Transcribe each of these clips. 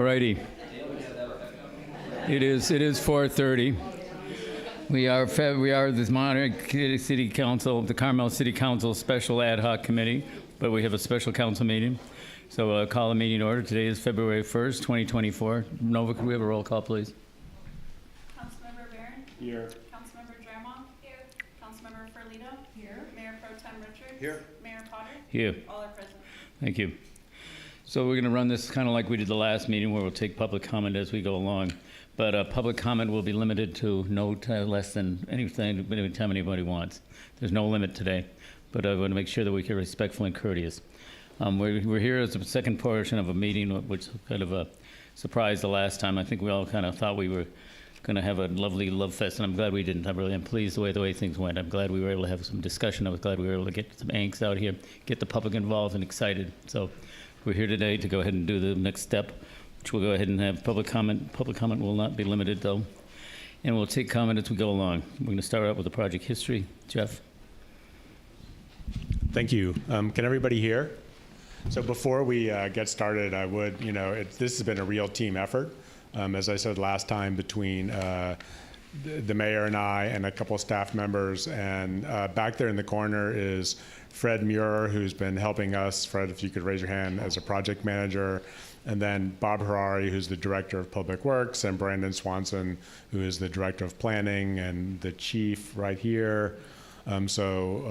righty. It is 4:30. We are the Monterey City Council, the Carmel City Council Special Ad Hoc Committee, but we have a special council meeting. So call a meeting order. Today is February 1st, 2024. Nova, could we have a roll call, please? Councilmember Barron? Here. Councilmember Drama? Here. Councilmember Ferlito? Here. Mayor Pro Tem Richards? Here. Mayor Potter? Here. All are present. Thank you. So we're going to run this kind of like we did the last meeting, where we'll take public comment as we go along. But public comment will be limited to no less than anytime anybody wants. There's no limit today, but I want to make sure that we can be respectful and courteous. We're here as the second portion of a meeting, which was kind of a surprise the last time. I think we all kind of thought we were going to have a lovely love fest, and I'm glad we didn't. I'm pleased the way things went. I'm glad we were able to have some discussion. I was glad we were able to get some angst out here, get the public involved and excited. So we're here today to go ahead and do the next step, which we'll go ahead and have public comment. Public comment will not be limited, though, and we'll take comment as we go along. We're going to start out with the project history. Jeff? Thank you. Can everybody hear? So before we get started, I would, this has been a real team effort. As I said last time, between the mayor and I and a couple of staff members, and back there in the corner is Fred Muir, who's been helping us. Fred, if you could raise your hand, as a project manager. And then Bob Harari, who's the director of public works, and Brandon Swanson, who is the director of planning, and the chief right here. So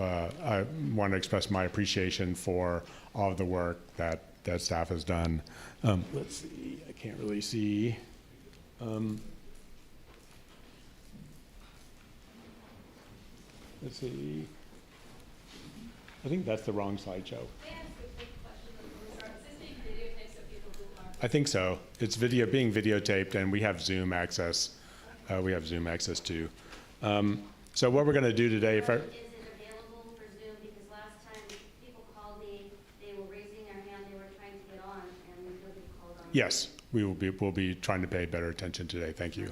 I want to express my appreciation for all of the work that staff has done. Let's see, I can't really see. Let's see. I think that's the wrong slideshow. I think so. It's being videotaped, and we have Zoom access. We have Zoom access too. So what we're going to do today, Is it available for Zoom? Because last time people called me, they were raising their hand, they were trying to get on, and nobody called on. Yes, we'll be trying to pay better attention today. Thank you.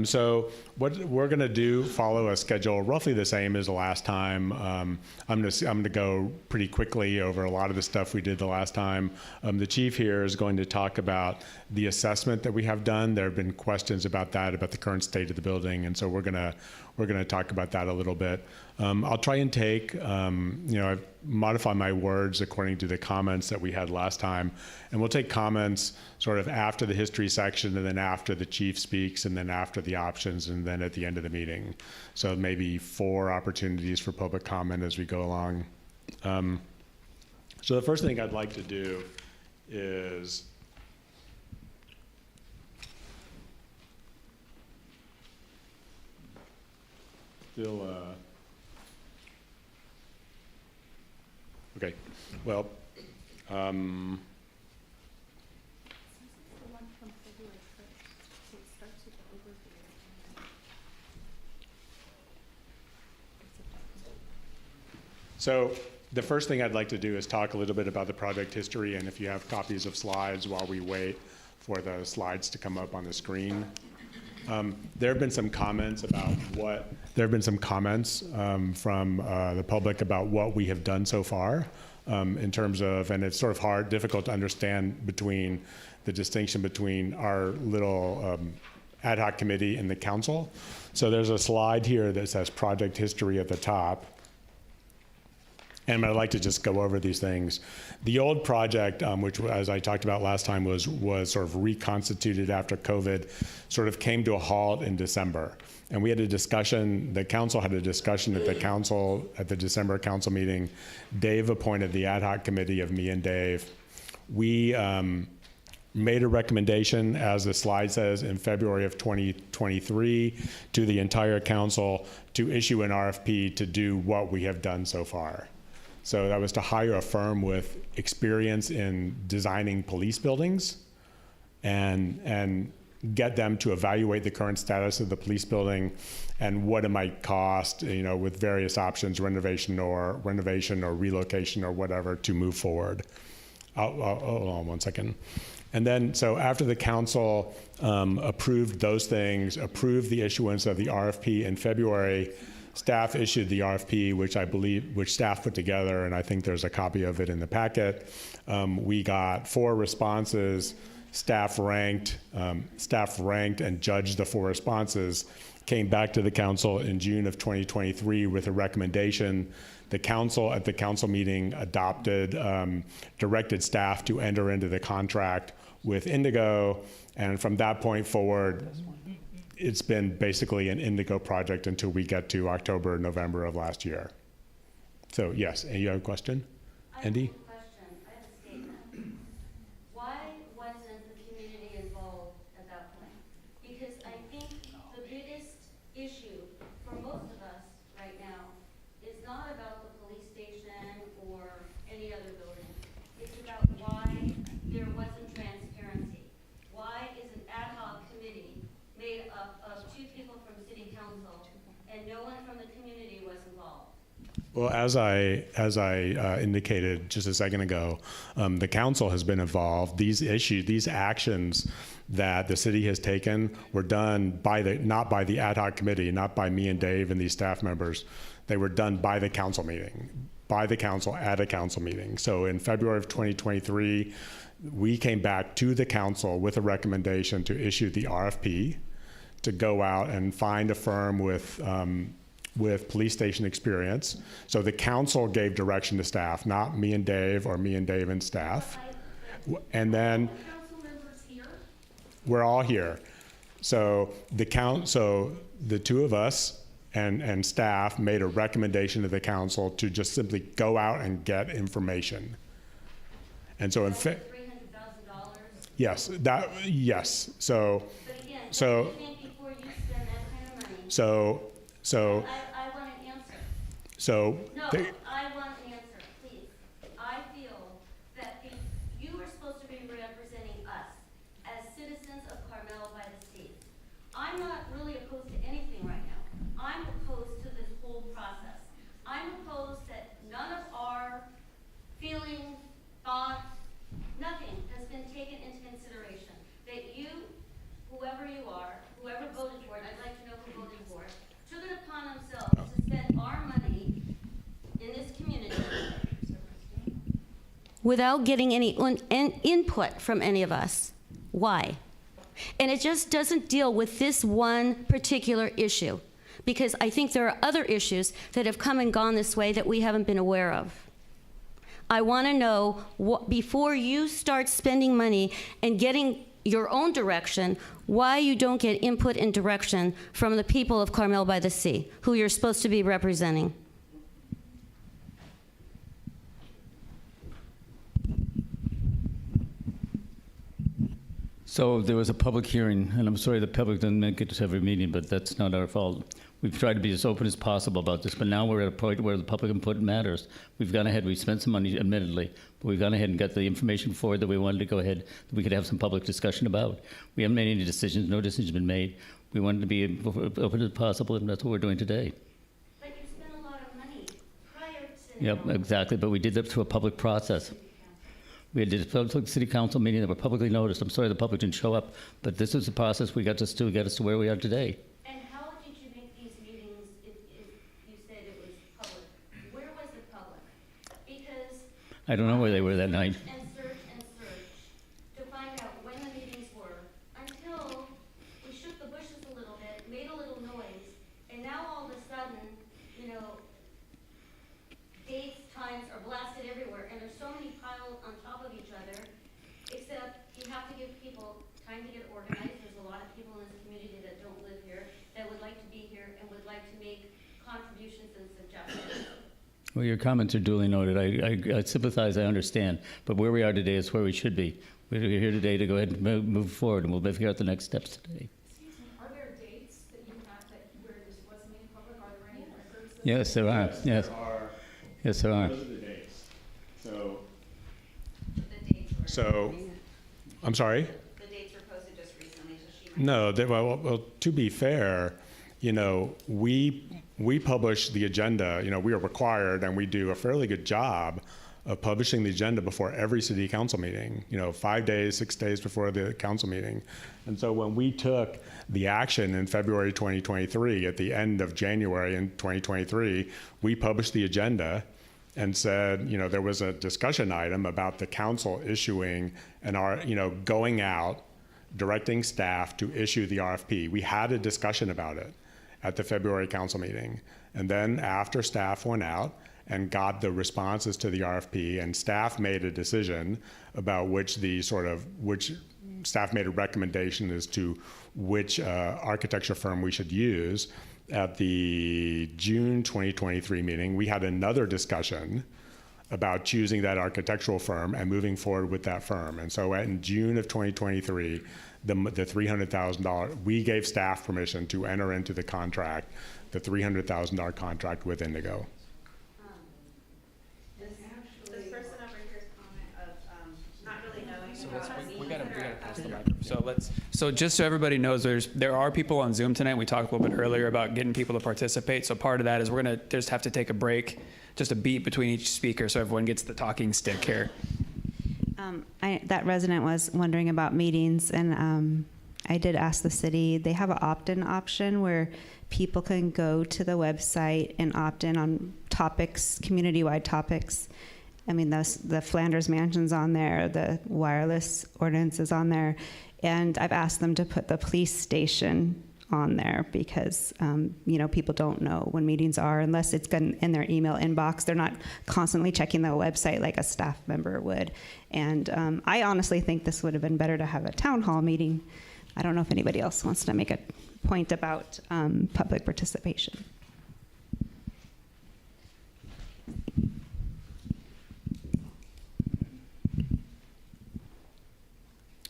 So what we're going to do, follow a schedule roughly the same as the last time. I'm going to go pretty quickly over a lot of the stuff we did the last time. The chief here is going to talk about the assessment that we have done. There have been questions about that, about the current state of the building, and so we're going to talk about that a little bit. I'll try and take, I've modified my words according to the comments that we had last time, and we'll take comments sort of after the history section, and then after the chief speaks, and then after the options, and then at the end of the meeting. So maybe 4 opportunities for public comment as we go along. So the first thing I'd like to do is okay, well, so the first thing I'd like to do is talk a little bit about the project history, and if you have copies of slides while we wait for the slides to come up on the screen. There have been some comments about from the public about what we have done so far in terms of, and it's sort of difficult to understand between the distinction between our little ad hoc committee and the council. So there's a slide here that says project history at the top. And I'd like to just go over these things. The old project, which, as I talked about last time, was sort of reconstituted after COVID, sort of came to a halt in December. And we had a discussion, the council had a discussion at the December council meeting. Dave appointed the ad hoc committee of me and Dave. We made a recommendation, as the slide says, in February of 2023 to the entire council to issue an RFP to do what we have done so far. So that was to hire a firm with experience in designing police buildings and get them to evaluate the current status of the police building and what it might cost, with various options, renovation or relocation or whatever, to move forward. Hold on one second. And then, so after the council approved those things, approved the issuance of the RFP in February, staff issued the RFP, which staff put together, and I think there's a copy of it in the packet. We got 4 responses staff ranked and judged the 4 responses, came back to the council in June of 2023 with a recommendation. The council at the council meeting adopted, directed staff to enter into the contract with Indigo, and from that point forward, it's been basically an Indigo project until we get to October, November of last year. So yes, and you have a question, Andy? I have a statement. Why wasn't the community involved at that point? Because I think the biggest issue for most of us right now is not about the police station or any other building. It's about why there wasn't transparency. Why is an ad hoc committee made up of 2 people from city council and no one from the community was involved? Well, as I indicated just a second ago, the council has been involved. These actions that the city has taken were done not by the ad hoc committee, not by me and Dave and these staff members. They were done by the council meeting, by the council at a council meeting. So in February of 2023, we came back to the council with a recommendation to issue the RFP to go out and find a firm with police station experience. So the council gave direction to staff, not me and Dave or me and Dave and staff. And then Council members here? we're all here. So the 2 of us and staff made a recommendation to the council to just simply go out and get information. And so in $300,000? yes. So But again, So- don't you think before you spend that kind of money, so I want an answer. so No, they- I want an answer, please. I feel that if you are supposed to be representing us as citizens of Carmel-by-the-Sea. I'm not really opposed to anything right now. I'm opposed to this whole process. I'm opposed that none of our feelings, thoughts, nothing has been taken into consideration. That you, whoever you are, whoever voted for it, I'd like to know who voted for it, took it upon themselves to spend our money in this community without getting any input from any of us. Why? And it just doesn't deal with this one particular issue, because I think there are other issues that have come and gone this way that we haven't been aware of. I want to know, before you start spending money and getting your own direction, why you don't get input and direction from the people of Carmel-by-the-Sea, who you're supposed to be representing. So there was a public hearing, and I'm sorry the public didn't make it to every meeting, but that's not our fault. We've tried to be as open as possible about this, but now we're at a point where the public input matters. We've gone ahead, we've spent some money, admittedly, but we've gone ahead and got the information forward that we wanted to go ahead, that we could have some public discussion about. We haven't made any decisions, no decision's been made. We wanted to be as open as possible, and that's what we're doing today. But you spent a lot of money prior to Yep, now. exactly, but we did that through a public process. We did a public city council meeting that were publicly noticed. I'm sorry the public didn't show up, but this is the process we got us to get us to where we are today. And how did you make these meetings if you said it was public? Where was it public? Because I don't know where they were that night. and search to find out when the meetings were, until we shook the bushes a little bit, made a little noise, and now all of a sudden, dates, times are blasted everywhere, and there's so many piled on top of each other, except you have to give people time to get organized. There's a lot of people in this community that don't live here, that would like to be here and would like to make contributions and suggestions. Well, your comments are duly noted. I sympathize, I understand. But where we are today is where we should be. We're here today to go ahead and move forward, and we'll figure out the next steps today. Excuse me, are there dates that you have where this was made public? Are there any records? Yes, there are. Yes, yes, there are. Those are the dates. So, The dates were, I'm sorry? the dates were posted just recently, so she. No, well, to be fair, we publish the agenda, we are required, and we do a fairly good job of publishing the agenda before every city council meeting, 5 days, 6 days before the council meeting. And so when we took the action in February 2023, at the end of January in 2023, we published the agenda, and said, there was a discussion item about the council issuing going out, directing staff to issue the RFP. We had a discussion about it at the February council meeting. And then after staff went out and got the responses to the RFP, and staff made a decision about which staff made a recommendation as to which architecture firm we should use. At the June 2023 meeting, we had another discussion about choosing that architectural firm and moving forward with that firm. And so in June of 2023, the $300,000, we gave staff permission to enter into the contract, the $300,000 contract with Indigo. This person over here's comment of not really knowing about We gotta pass the microphone. So just so everybody knows, there are people on Zoom tonight. We talked a little bit earlier about getting people to participate. So part of that is we're gonna just have to take a break, just a beat between each speaker, so everyone gets the talking stick here. That resident was wondering about meetings, and I did ask the city. They have an opt-in option where people can go to the website and opt in on topics, community-wide topics. I mean, the Flanders Mansion's on there, the wireless ordinance is on there, and I've asked them to put the police station on there because, people don't know when meetings are unless it's gotten in their email inbox. They're not constantly checking the website like a staff member would. And I honestly think this would have been better to have a town hall meeting. I don't know if anybody else wants to make a point about public participation.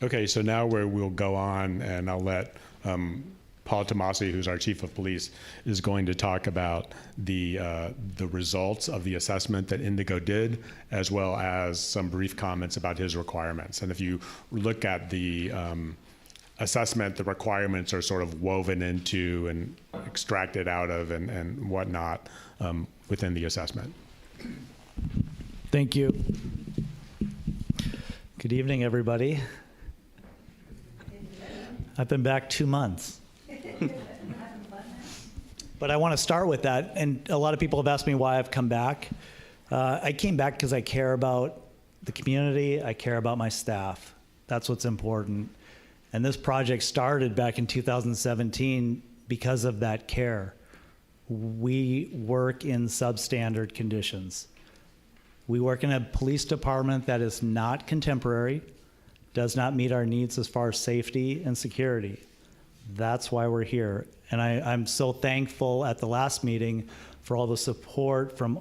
Okay, so now we'll go on, and I'll let Paul Tomasi, who's our chief of police, is going to talk about the results of the assessment that Indigo did, as well as some brief comments about his requirements. And if you look at the assessment, the requirements are sort of woven into and extracted out of and whatnot within the assessment. Thank you. Good evening, everybody. I've been back 2 months. But I want to start with that, and a lot of people have asked me why I've come back. I came back because I care about the community, I care about my staff. That's what's important. And this project started back in 2017 because of that care. We work in substandard conditions. We work in a police department that is not contemporary, does not meet our needs as far as safety and security. That's why we're here. And I'm so thankful at the last meeting for all the support from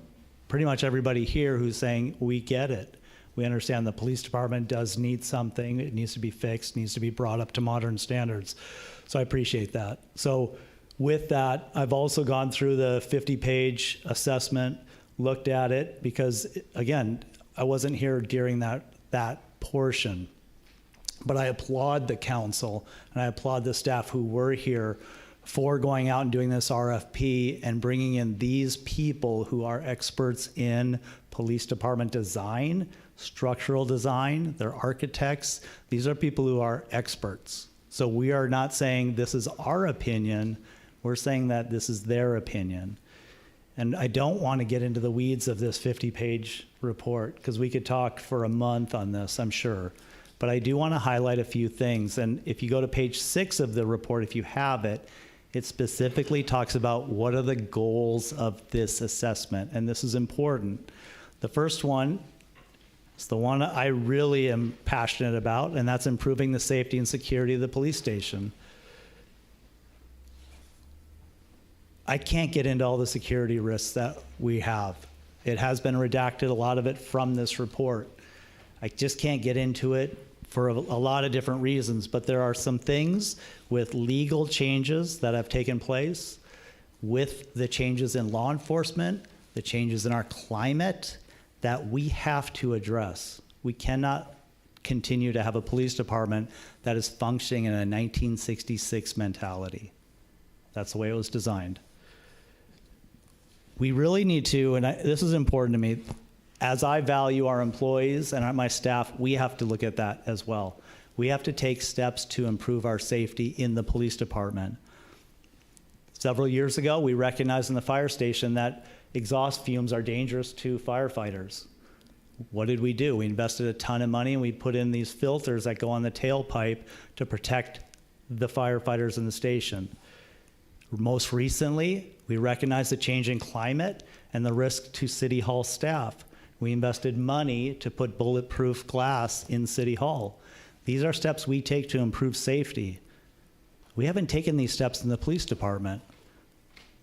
pretty much everybody here who's saying, we get it. We understand the police department does need something. It needs to be fixed, needs to be brought up to modern standards. So I appreciate that. So with that, I've also gone through the 50-page assessment, looked at it, because again, I wasn't here during that portion. But I applaud the council and I applaud the staff who were here for going out and doing this RFP and bringing in these people who are experts in police department design, structural design, they're architects. These are people who are experts. So we are not saying this is our opinion, we're saying that this is their opinion. And I don't want to get into the weeds of this 50-page report because we could talk for a month on this, I'm sure. But I do want to highlight a few things. And if you go to page 6 of the report, if you have it, it specifically talks about what are the goals of this assessment. And this is important. The first one is the one I really am passionate about, and that's improving the safety and security of the police station. I can't get into all the security risks that we have. It has been redacted, a lot of it from this report. I just can't get into it for a lot of different reasons, but there are some things with legal changes that have taken place, with the changes in law enforcement, the changes in our climate, that we have to address. We cannot continue to have a police department that is functioning in a 1966 mentality. That's the way it was designed. We really need to, and this is important to me, as I value our employees and my staff, we have to look at that as well. We have to take steps to improve our safety in the police department. Several years ago, we recognized in the fire station that exhaust fumes are dangerous to firefighters. What did we do? We invested a ton of money and we put in these filters that go on the tailpipe to protect the firefighters in the station. Most recently, we recognized the change in climate and the risk to City Hall staff. We invested money to put bulletproof glass in City Hall. These are steps we take to improve safety. We haven't taken these steps in the police department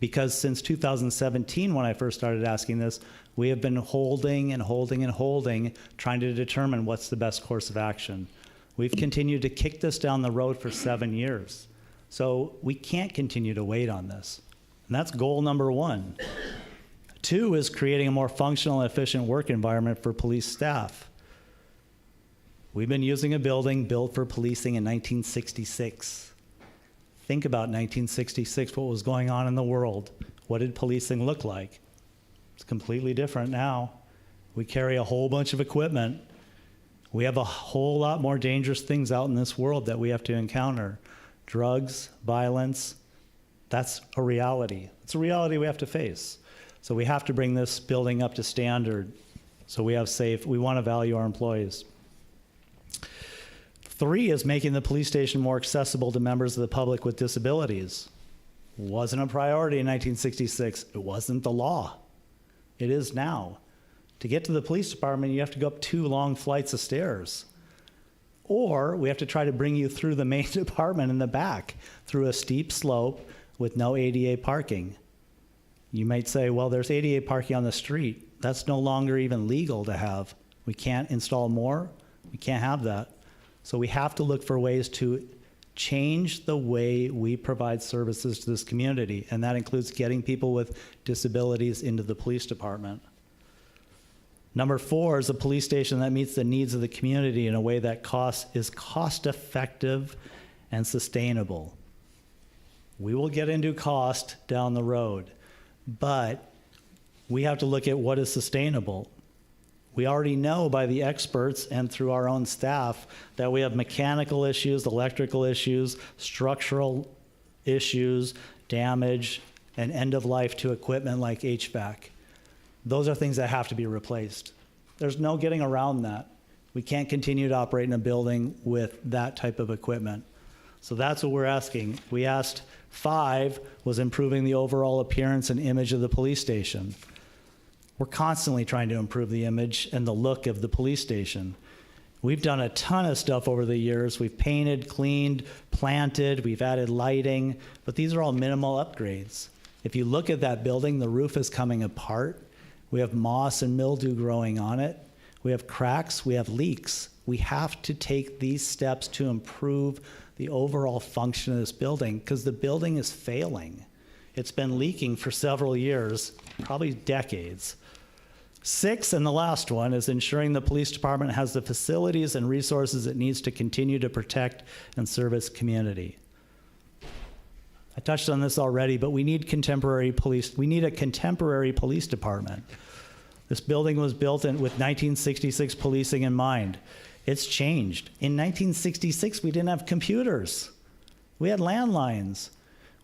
because since 2017, when I first started asking this, we have been holding and holding and holding, trying to determine what's the best course of action. We've continued to kick this down the road for 7 years. So we can't continue to wait on this. And that's goal number 1. 2 is creating a more functional and efficient work environment for police staff. We've been using a building built for policing in 1966. Think about 1966, what was going on in the world. What did policing look like? It's completely different now. We carry a whole bunch of equipment. We have a whole lot more dangerous things out in this world that we have to encounter. Drugs, violence, that's a reality. It's a reality we have to face. So we have to bring this building up to standard so we want to value our employees. 3 is making the police station more accessible to members of the public with disabilities. Wasn't a priority in 1966. It wasn't the law. It is now. To get to the police department, you have to go up 2 long flights of stairs. Or we have to try to bring you through the main department in the back, through a steep slope with no ADA parking. You might say, well, there's ADA parking on the street. That's no longer even legal to have. We can't install more. We can't have that. So we have to look for ways to change the way we provide services to this community, and that includes getting people with disabilities into the police department. Number 4 is a police station that meets the needs of the community in a way that is cost-effective and sustainable. We will get into cost down the road, but we have to look at what is sustainable. We already know by the experts and through our own staff that we have mechanical issues, electrical issues, structural issues, damage, and end of life to equipment like HVAC. Those are things that have to be replaced. There's no getting around that. We can't continue to operate in a building with that type of equipment. So that's what we're asking. We asked 5 was improving the overall appearance and image of the police station. We're constantly trying to improve the image and the look of the police station. We've done a ton of stuff over the years. We've painted, cleaned, planted, we've added lighting, but these are all minimal upgrades. If you look at that building, the roof is coming apart. We have moss and mildew growing on it. We have cracks, we have leaks. We have to take these steps to improve the overall function of this building because the building is failing. It's been leaking for several years, probably decades. 6, and the last one, is ensuring the police department has the facilities and resources it needs to continue to protect and serve its community. I touched on this already, but we need contemporary police. We need a contemporary police department. This building was built with 1966 policing in mind. It's changed. In 1966, we didn't have computers. We had landlines.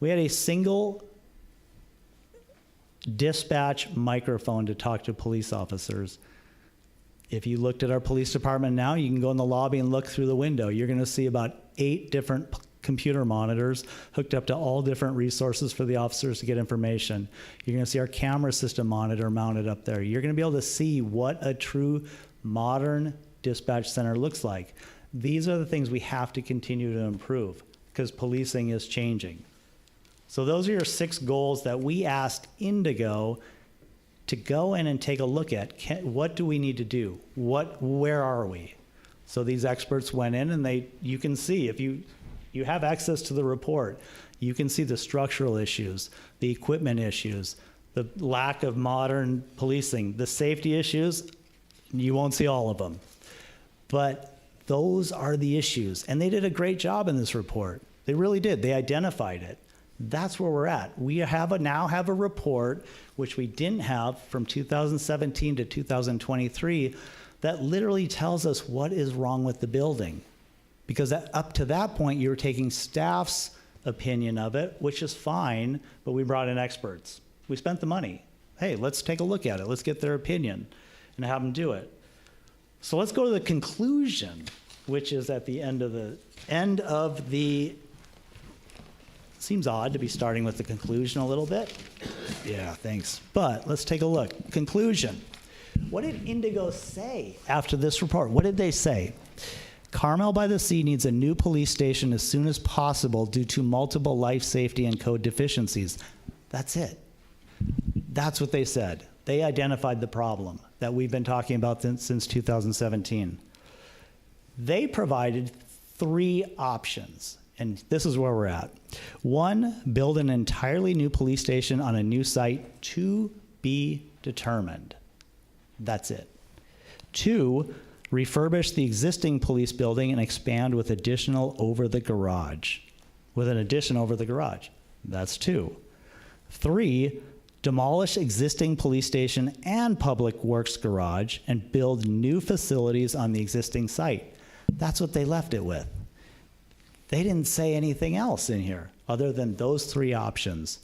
We had a single dispatch microphone to talk to police officers. If you looked at our police department now, you can go in the lobby and look through the window. You're going to see about 8 different computer monitors hooked up to all different resources for the officers to get information. You're going to see our camera system monitor mounted up there. You're going to be able to see what a true modern dispatch center looks like. These are the things we have to continue to improve because policing is changing. So those are your 6 goals that we asked Indigo to go in and take a look at. What do we need to do? Where are we? So these experts went in and you can see, if you have access to the report, you can see the structural issues, the equipment issues, the lack of modern policing, the safety issues. You won't see all of them. But those are the issues. And they did a great job in this report. They really did. They identified it. That's where we're at. We now have a report, which we didn't have from 2017 to 2023, that literally tells us what is wrong with the building. Because up to that point, you were taking staff's opinion of it, which is fine, but we brought in experts. We spent the money. Hey, let's take a look at it. Let's get their opinion and have them do it. So let's go to the conclusion, which is at the end of the, seems odd to be starting with the conclusion a little bit. Yeah, thanks. But let's take a look. Conclusion. What did Indigo say after this report? What did they say? Carmel-by-the-Sea needs a new police station as soon as possible due to multiple life safety and code deficiencies. That's it. That's what they said. They identified the problem that we've been talking about since 2017. They provided 3 options, and this is where we're at. 1, build an entirely new police station on a new site to be determined. That's it. 2, refurbish the existing police building and expand with an addition over the garage. That's 2. 3, demolish existing police station and public works garage and build new facilities on the existing site. That's what they left it with. They didn't say anything else in here other than those 3 options.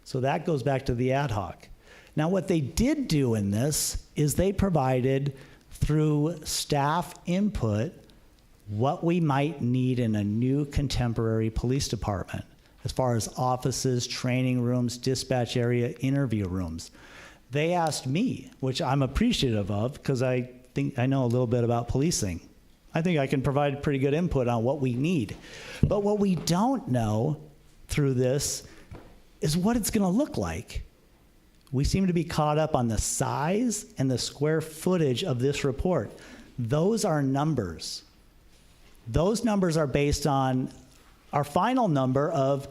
So that goes back to the ad hoc. Now, what they did do in this is they provided, through staff input, what we might need in a new contemporary police department, as far as offices, training rooms, dispatch area, interview rooms. They asked me, which I'm appreciative of, because I think I know a little bit about policing. I think I can provide pretty good input on what we need. But what we don't know through this is what it's going to look like. We seem to be caught up on the size and the square footage of this report. Those are numbers. Those numbers are based on our final number of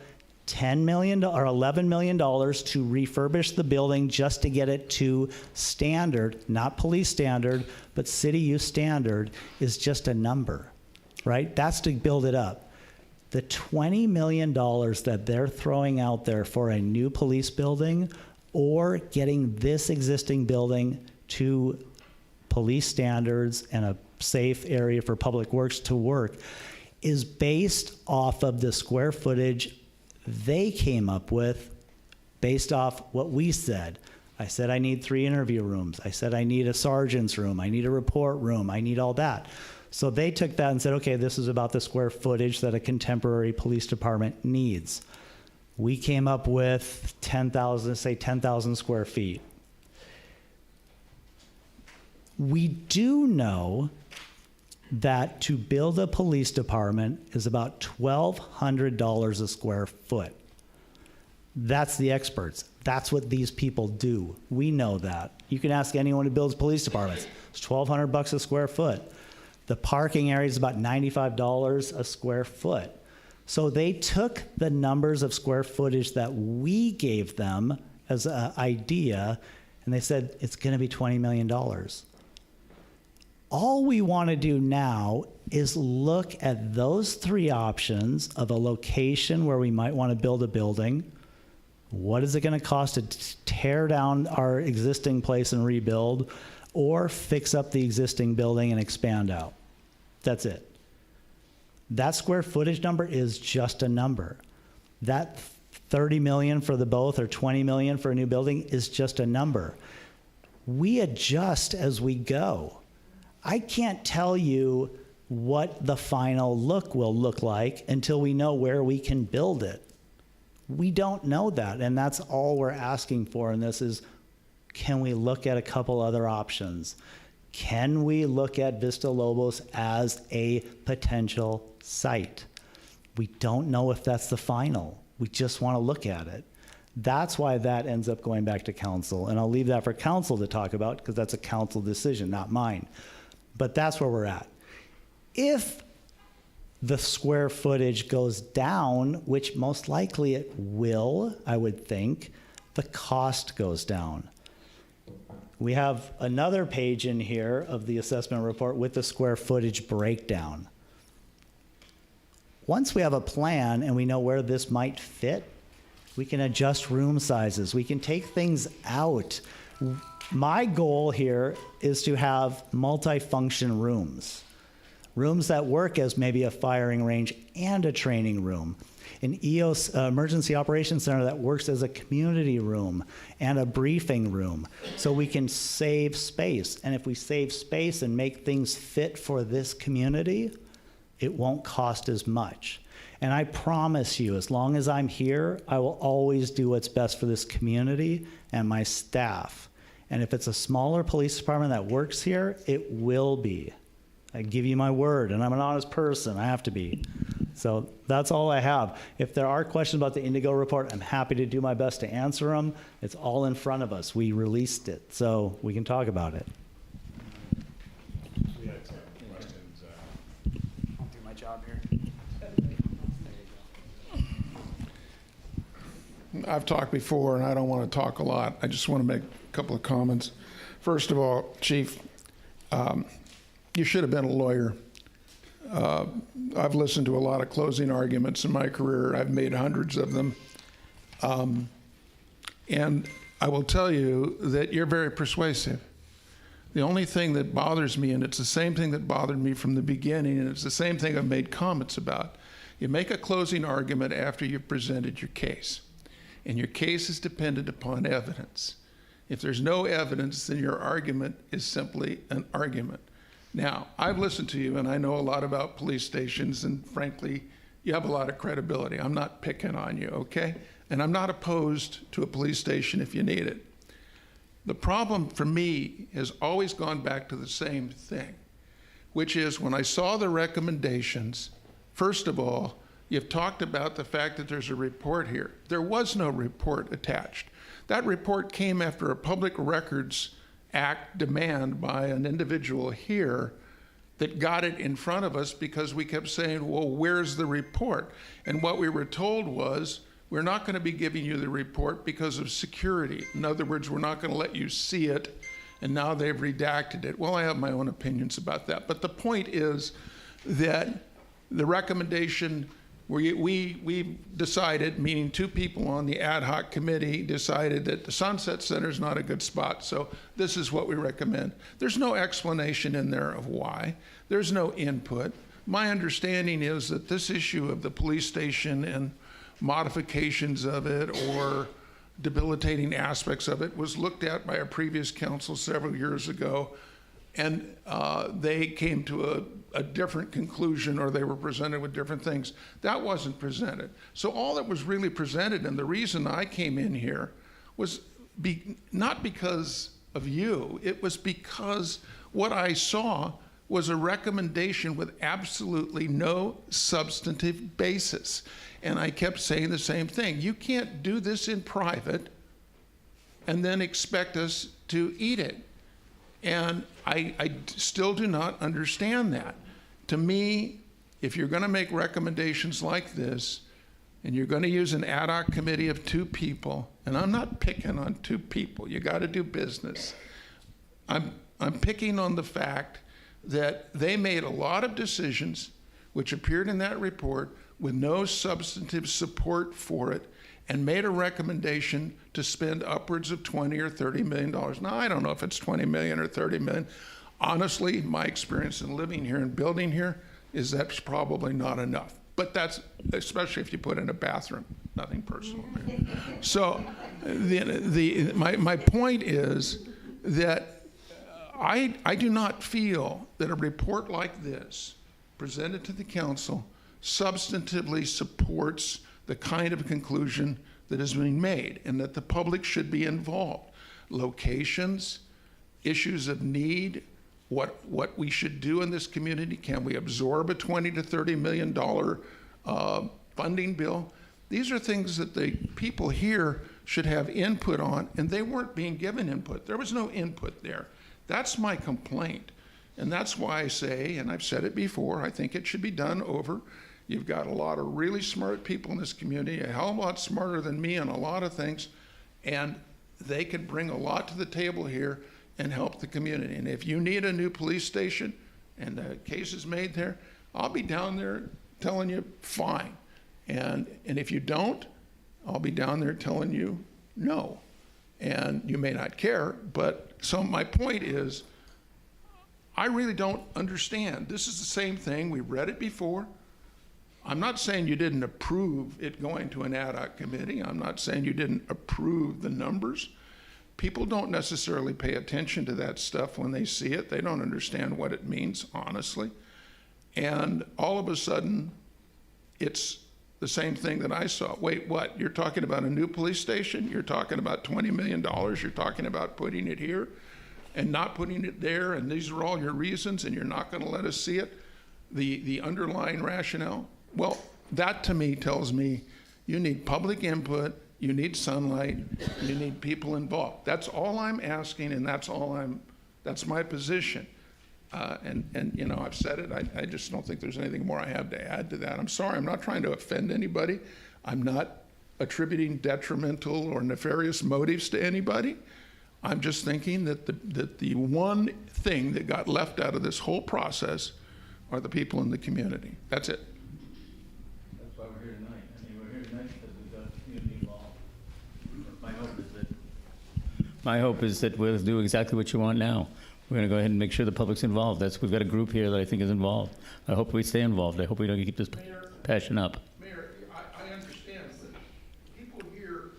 $10 million or $11 million to refurbish the building just to get it to standard, not police standard, but city use standard, is just a number, right? That's to build it up. The $20 million that they're throwing out there for a new police building or getting this existing building to police standards and a safe area for public works to work is based off of the square footage they came up with based off what we said. I said I need 3 interview rooms. I said I need a sergeant's room. I need a report room. I need all that. So they took that and said, okay, this is about the square footage that a contemporary police department needs. We came up with 10,000 square feet. We do know that to build a police department is about $1,200 a square foot. That's the experts. That's what these people do. We know that. You can ask anyone who builds police departments. It's $1,200 a square foot. The parking area is about $95 a square foot. So they took the numbers of square footage that we gave them as an idea, and they said it's going to be $20 million. All we want to do now is look at those 3 options of a location where we might want to build a building. What is it going to cost to tear down our existing place and rebuild, or fix up the existing building and expand out? That's it. That square footage number is just a number. That 30 million for the both or 20 million for a new building is just a number. We adjust as we go. I can't tell you what the final look will look like until we know where we can build it. We don't know that, and that's all we're asking for in this is, can we look at a couple other options? Can we look at Vista Lobos as a potential site? We don't know if that's the final. We just want to look at it. That's why that ends up going back to council, and I'll leave that for council to talk about because that's a council decision, not mine. But that's where we're at. If the square footage goes down, which most likely it will, I would think, the cost goes down. We have another page in here of the assessment report with the square footage breakdown. Once we have a plan and we know where this might fit, we can adjust room sizes. We can take things out. My goal here is to have multi-function rooms. Rooms that work as maybe a firing range and a training room. an EOS Emergency Operations Center that works as a community room and a briefing room, so we can save space. And if we save space and make things fit for this community, it won't cost as much. And I promise you, as long as I'm here, I will always do what's best for this community and my staff. And if it's a smaller police department that works here, it will be. I give you my word, and I'm an honest person. I have to be. So that's all I have. If there are questions about the Indigo report, I'm happy to do my best to answer them. It's all in front of us. We released it, so we can talk about it. We had some questions. I'll do my job here. I've talked before, and I don't want to talk a lot. I just want to make a couple of comments. First of all, Chief, you should have been a lawyer. I've listened to a lot of closing arguments in my career. I've made hundreds of them. And I will tell you that you're very persuasive. The only thing that bothers me, and it's the same thing that bothered me from the beginning, and it's the same thing I've made comments about, you make a closing argument after you've presented your case. And your case is dependent upon evidence. If there's no evidence, then your argument is simply an argument. Now, I've listened to you, and I know a lot about police stations, and frankly, you have a lot of credibility. I'm not picking on you, okay? And I'm not opposed to a police station if you need it. The problem for me has always gone back to the same thing, which is when I saw the recommendations, first of all, you've talked about the fact that there's a report here. There was no report attached. That report came after a Public Records Act demand by an individual here that got it in front of us because we kept saying, well, where's the report? And what we were told was, we're not going to be giving you the report because of security. In other words, we're not going to let you see it, and now they've redacted it. Well, I have my own opinions about that. But the point is that the recommendation, we decided, meaning two people on the ad hoc committee decided that the Sunset Center is not a good spot, so this is what we recommend. There's no explanation in there of why. There's no input. My understanding is that this issue of the police station and modifications of it or debilitating aspects of it was looked at by a previous council several years ago, and they came to a different conclusion, or they were presented with different things. That wasn't presented. So all that was really presented, and the reason I came in here was not because of you, it was because what I saw was a recommendation with absolutely no substantive basis. And I kept saying the same thing. You can't do this in private and then expect us to eat it. And I still do not understand that. To me, if you're going to make recommendations like this, and you're going to use an ad hoc committee of two people, and I'm not picking on two people, you got to do business. I'm picking on the fact that they made a lot of decisions which appeared in that report with no substantive support for it, and made a recommendation to spend upwards of $20 or $30 million. Now, I don't know if it's 20 million or 30 million. Honestly, my experience in living here and building here is that's probably not enough. But that's, especially if you put in a bathroom, nothing personal. So my point is that I do not feel that a report like this presented to the council substantively supports the kind of conclusion that is being made, and that the public should be involved. Locations, issues of need, what we should do in this community. Can we absorb a $20 to $30 million funding bill? These are things that the people here should have input on, and they weren't being given input. There was no input there. That's my complaint. And that's why I say, and I've said it before, I think it should be done over. You've got a lot of really smart people in this community, a hell of a lot smarter than me on a lot of things, and they could bring a lot to the table here and help the community. And if you need a new police station and the case is made there, I'll be down there telling you, fine. And if you don't, I'll be down there telling you no. And you may not care, but so my point is, I really don't understand. This is the same thing. We read it before. I'm not saying you didn't approve it going to an ad hoc committee. I'm not saying you didn't approve the numbers. People don't necessarily pay attention to that stuff when they see it. They don't understand what it means, honestly. And all of a sudden, it's the same thing that I saw. Wait, what? You're talking about a new police station? You're talking about $20 million? You're talking about putting it here and not putting it there, and these are all your reasons, and you're not going to let us see it? The underlying rationale? Well, that to me tells me you need public input, you need sunlight, you need people involved. That's all I'm asking, and that's my position. And you know, I've said it. I just don't think there's anything more I have to add to that. I'm sorry, I'm not trying to offend anybody. I'm not attributing detrimental or nefarious motives to anybody. I'm just thinking that the one thing that got left out of this whole process are the people in the community. That's it. That's why we're here tonight. I mean, we're here tonight because we've got community involved. My hope is that we'll do exactly what you want now. We're going to go ahead and make sure the public's involved. We've got a group here that I think is involved. I hope we stay involved. I hope we don't keep this passion up. Mayor, I understand that people here,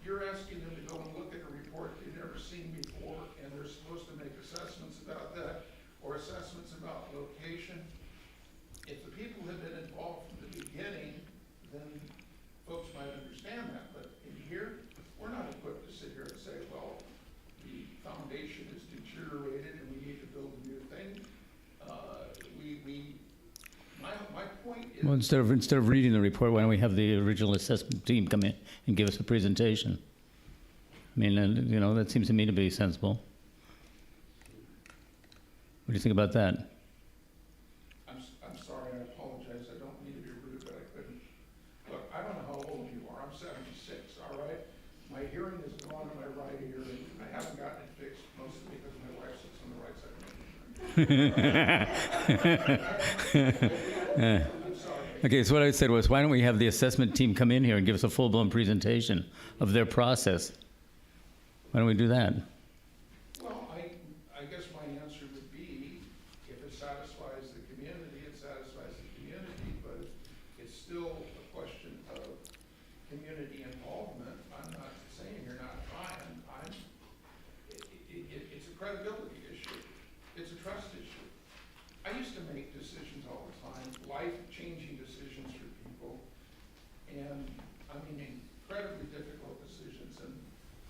you're asking them to go and look at a report they've never seen before, and they're supposed to make assessments about that or assessments about location. If the people had been involved from the beginning, then folks might understand that. But in here, we're not equipped to sit here and say, well, the foundation is deteriorated and we need to build a new thing. My point is. Well, instead of reading the report, why don't we have the original assessment team come in and give us a presentation? I mean, you know, that seems to me to be sensible. What do you think about that? I'm sorry, I apologize, I don't mean to be rude, but I couldn't. Look, I don't know how old you are, I'm 76, all right? My hearing is gone in my right ear, and I haven't gotten it fixed, mostly because my wife sits on the right side of me. I'm sorry. Okay, so what I said was, why don't we have the assessment team come in here and give us a full-blown presentation of their process? Why don't we do that? Well, I guess my answer would be, if it satisfies the community, it satisfies the community, but it's still a question of community involvement. I'm not saying you're not trying. It's a credibility issue. It's a trust issue. I used to make decisions all the time, life-changing decisions for people, and I mean incredibly difficult decisions. And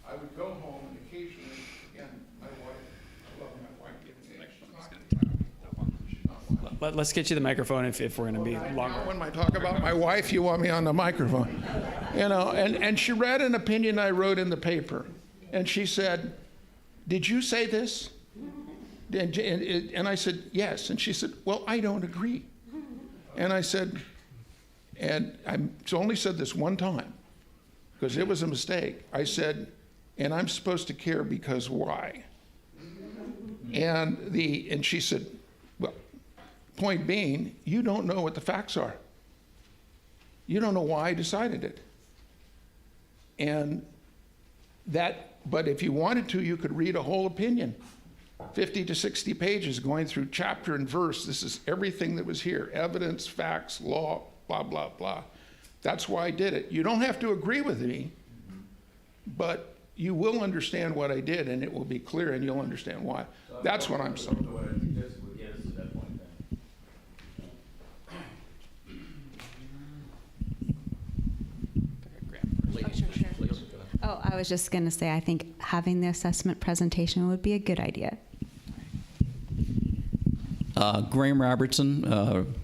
I would go home and occasionally, again, my wife, I love my wife, she's not going to be she's not lying. Let's get you the microphone if we're going to be longer. When I talk about my wife, you want me on the microphone. You know, and she read an opinion I wrote in the paper, and she said, "Did you say this?" And I said, "Yes." And she said, "Well, I don't agree." And I said, and I only said this one time, because it was a mistake. I said, "And I'm supposed to care because why?" And she said, "Well, point being, you don't know what the facts are. You don't know why I decided it." And but if you wanted to, you could read a whole opinion, 50 to 60 pages going through chapter and verse. This is everything that was here, evidence, facts, law, blah, blah, blah. That's why I did it. You don't have to agree with me, but you will understand what I did, and it will be clear, and you'll understand why. That's what I'm saying. What I suggested would get us to that point then. Oh, I was just going to say, I think having the assessment presentation would be a good idea. Graham Robertson,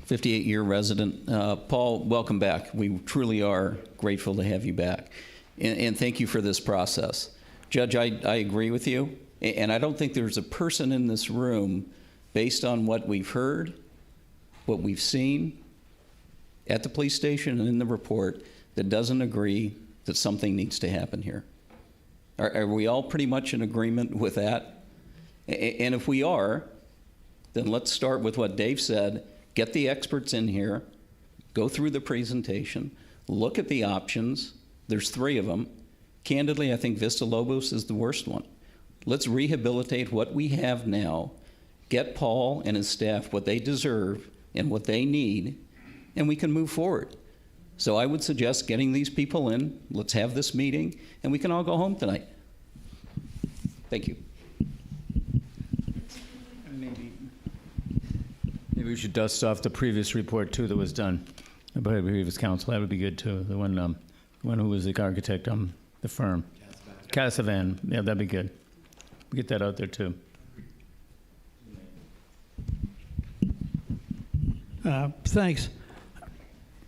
58-year resident. Paul, welcome back. We truly are grateful to have you back. And thank you for this process. Judge, I agree with you. And I don't think there's a person in this room, based on what we've heard, what we've seen at the police station and in the report, that doesn't agree that something needs to happen here. Are we all pretty much in agreement with that? And if we are, then let's start with what Dave said. Get the experts in here, go through the presentation, look at the options. There's 3 of them. Candidly, I think Vista Lobos is the worst one. Let's rehabilitate what we have now, get Paul and his staff what they deserve and what they need, and we can move forward. So I would suggest getting these people in, let's have this meeting, and we can all go home tonight. Thank you. Maybe we should dust off the previous report, too, that was done by the previous council. That would be good, too. The one who was the architect, the firm. Casavan. Yeah, that'd be good. We get that out there, too. Thanks.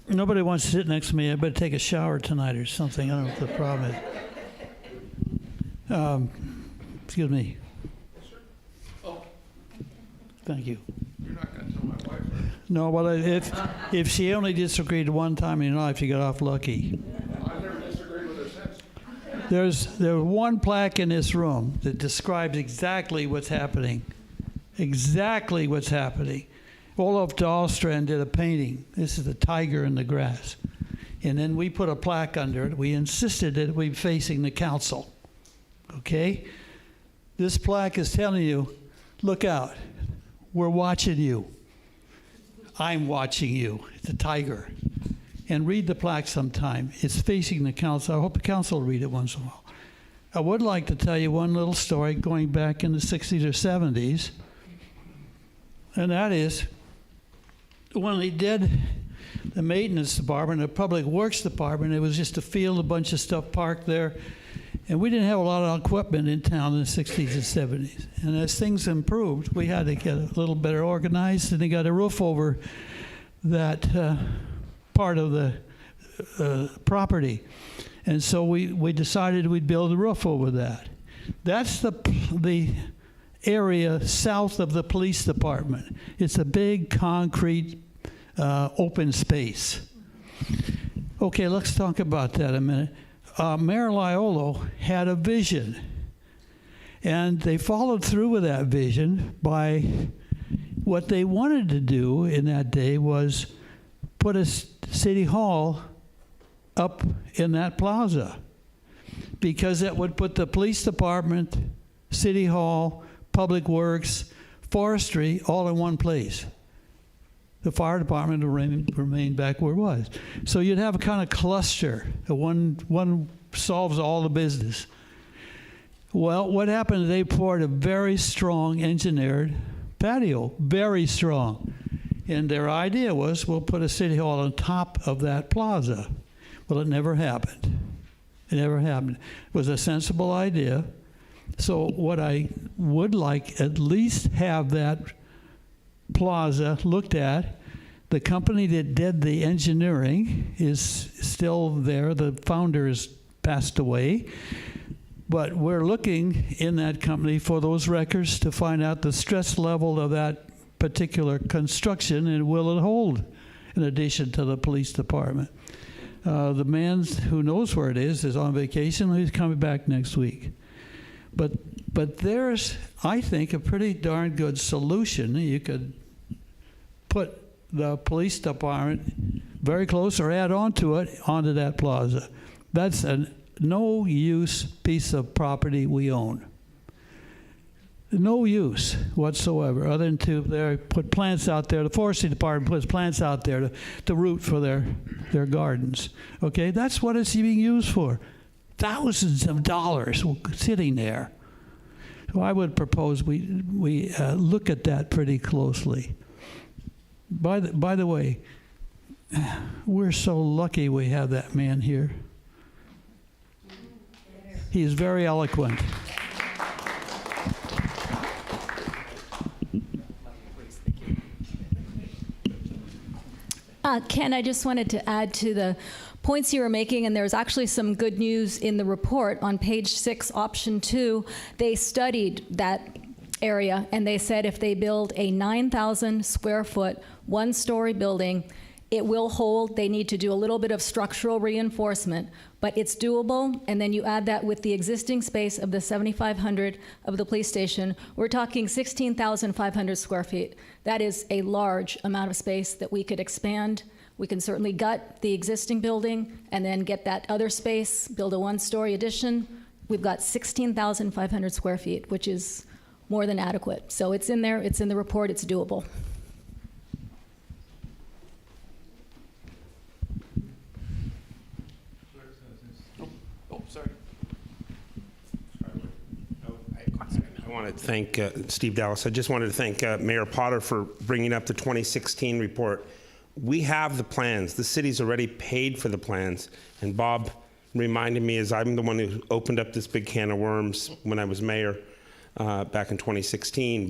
Nobody wants to sit next to me. I better take a shower tonight or something. I don't know what the problem is. Excuse me. Thank you. You're not going to tell my wife, right? No, well, if she only disagreed one time in your life, you got off lucky. I've never disagreed with her since. There's one plaque in this room that describes exactly what's happening. Exactly what's happening. Olof Dahlstrand did a painting. This is the tiger in the grass. And then we put a plaque under it. We insisted that it be facing the council. Okay? This plaque is telling you, look out. We're watching you. I'm watching you. It's a tiger. And read the plaque sometime. It's facing the council. I hope the council will read it once in a while. I would like to tell you one little story going back in the 60s or 70s. And that is, when they did the maintenance department, the public works department, it was just a field, a bunch of stuff parked there. And we didn't have a lot of equipment in town in the 60s and 70s. And as things improved, we had to get a little better organized, and they got a roof over that part of the property. And so we decided we'd build a roof over that. That's the area south of the police department. It's a big concrete open space. Okay, let's talk about that a minute. Mayor Laiolo had a vision, and they followed through with that vision by what they wanted to do in that day was put a city hall up in that plaza, because that would put the police department, city hall, public works, forestry all in one place. The fire department would remain back where it was. So you'd have a kind of cluster. One solves all the business. Well, what happened, they poured a very strong engineered patio, very strong. And their idea was, we'll put a city hall on top of that plaza. Well, it never happened. It never happened. It was a sensible idea. So what I would like, at least have that plaza looked at. The company that did the engineering is still there. The founder has passed away. But we're looking in that company for those records to find out the stress level of that particular construction, and will it hold in addition to the police department. The man who knows where it is on vacation. He's coming back next week. But there's, I think, a pretty darn good solution. You could put the police department very close or add on to it onto that plaza. That's a no-use piece of property we own. No use whatsoever, other than to put plants out there. The forestry department puts plants out there to root for their gardens. Okay, that's what it's being used for. Thousands of dollars sitting there. So I would propose we look at that pretty closely. By the way, we're so lucky we have that man here. He is very eloquent. Ken, I just wanted to add to the points you were making, and there's actually some good news in the report. On page 6, option 2, they studied that area, and they said if they build a 9,000 square foot, one-story building, it will hold. They need to do a little bit of structural reinforcement, but it's doable. And then you add that with the existing space of the 7,500 of the police station, we're talking 16,500 square feet. That is a large amount of space that we could expand. We can certainly gut the existing building and then get that other space, build a one-story addition. We've got 16,500 square feet, which is more than adequate. So it's in there, it's in the report, it's doable. want to thank Steve Dallas. I just wanted to thank Mayor Potter for bringing up the 2016 report. We have the plans. The city's already paid for the plans. And Bob reminded me, as I'm the one who opened up this big can of worms when I was mayor back in 2016,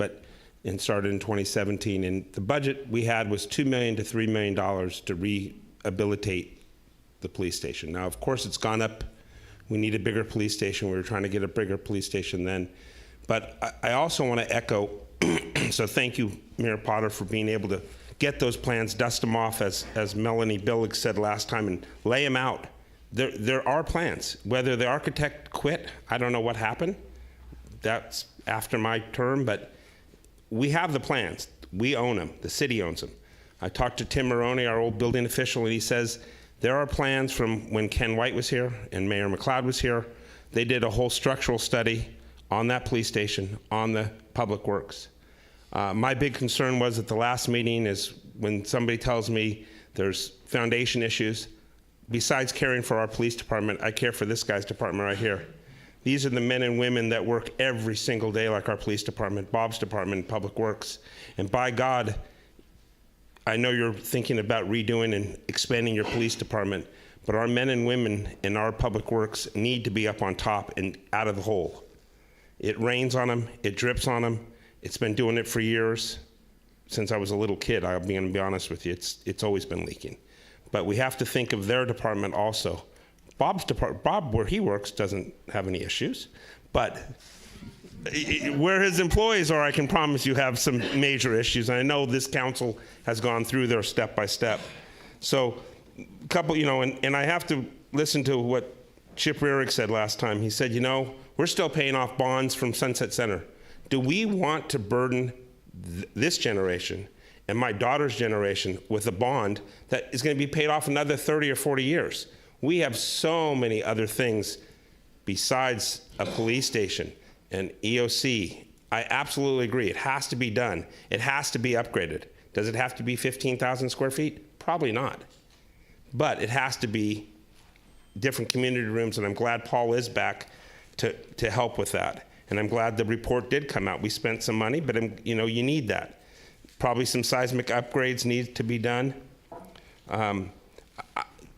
and started in 2017. And the budget we had was $2 million to $3 million to rehabilitate the police station. Now, of course, it's gone up. We need a bigger police station. We were trying to get a bigger police station then. But I also want to echo, so thank you, Mayor Potter, for being able to get those plans, dust them off, as Melanie Billig said last time, and lay them out. There are plans. Whether the architect quit, I don't know what happened. That's after my term, but we have the plans. We own them. The city owns them. I talked to Tim Maroney, our old building official, and he says there are plans from when Ken White was here and Mayor McLeod was here. They did a whole structural study on that police station, on the public works. My big concern was at the last meeting is when somebody tells me there's foundation issues, besides caring for our police department, I care for this guy's department right here. These are the men and women that work every single day like our police department, Bob's department, Public Works. And by God, I know you're thinking about redoing and expanding your police department, but our men and women in our Public Works need to be up on top and out of the hole. It rains on them, it drips on them. It's been doing it for years. Since I was a little kid, I'm going to be honest with you, it's always been leaking. But we have to think of their department also. Bob, where he works, doesn't have any issues, but where his employees are, I can promise you have some major issues. And I know this council has gone through their step by step. So, a couple, and I have to listen to what Chip Rearick said last time. He said, we're still paying off bonds from Sunset Center. Do we want to burden this generation and my daughter's generation with a bond that is going to be paid off another 30 or 40 years? We have so many other things besides a police station and EOC. I absolutely agree. It has to be done. It has to be upgraded. Does it have to be 15,000 square feet? Probably not. But it has to be different community rooms, and I'm glad Paul is back to help with that. And I'm glad the report did come out. We spent some money, but you need that. Probably some seismic upgrades need to be done.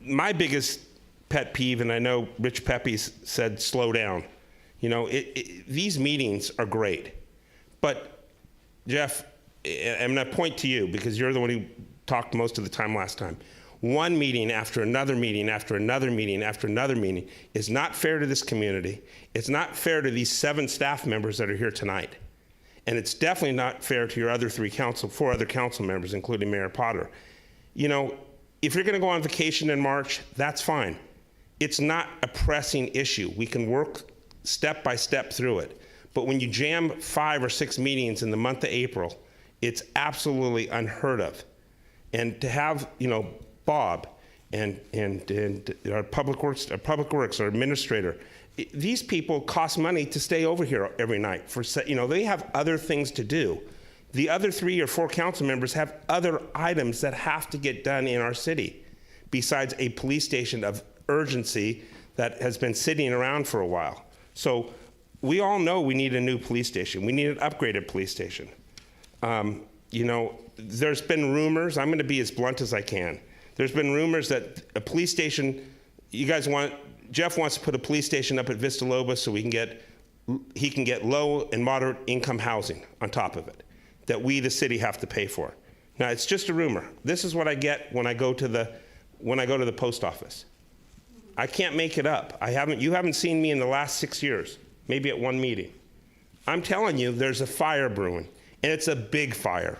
My biggest pet peeve, and I know Rich Pepe said slow down. These meetings are great. But Jeff, I'm going to point to you because you're the one who talked most of the time last time. One meeting after another meeting after another meeting after another meeting is not fair to this community. It's not fair to these 7 staff members that are here tonight. And it's definitely not fair to your other 4 other council members, including Mayor Potter. If you're going to go on vacation in March, that's fine. It's not a pressing issue. We can work step by step through it. But when you jam 5 or 6 meetings in the month of April, it's absolutely unheard of. And to have, Bob and our Public Works, our administrator, these people cost money to stay over here every night. They have other things to do. The other 3 or 4 council members have other items that have to get done in our city, besides a police station of urgency that has been sitting around for a while. So we all know we need a new police station. We need an upgraded police station. There's been rumors, I'm going to be as blunt as I can. There's been rumors that a police station, Jeff wants to put a police station up at Vista Lobos so he can get low and moderate income housing on top of it, that we, the city, have to pay for. Now, it's just a rumor. This is what I get when I go to the post office. I can't make it up. You haven't seen me in the last 6 years, maybe at one meeting. I'm telling you, there's a fire brewing, and it's a big fire.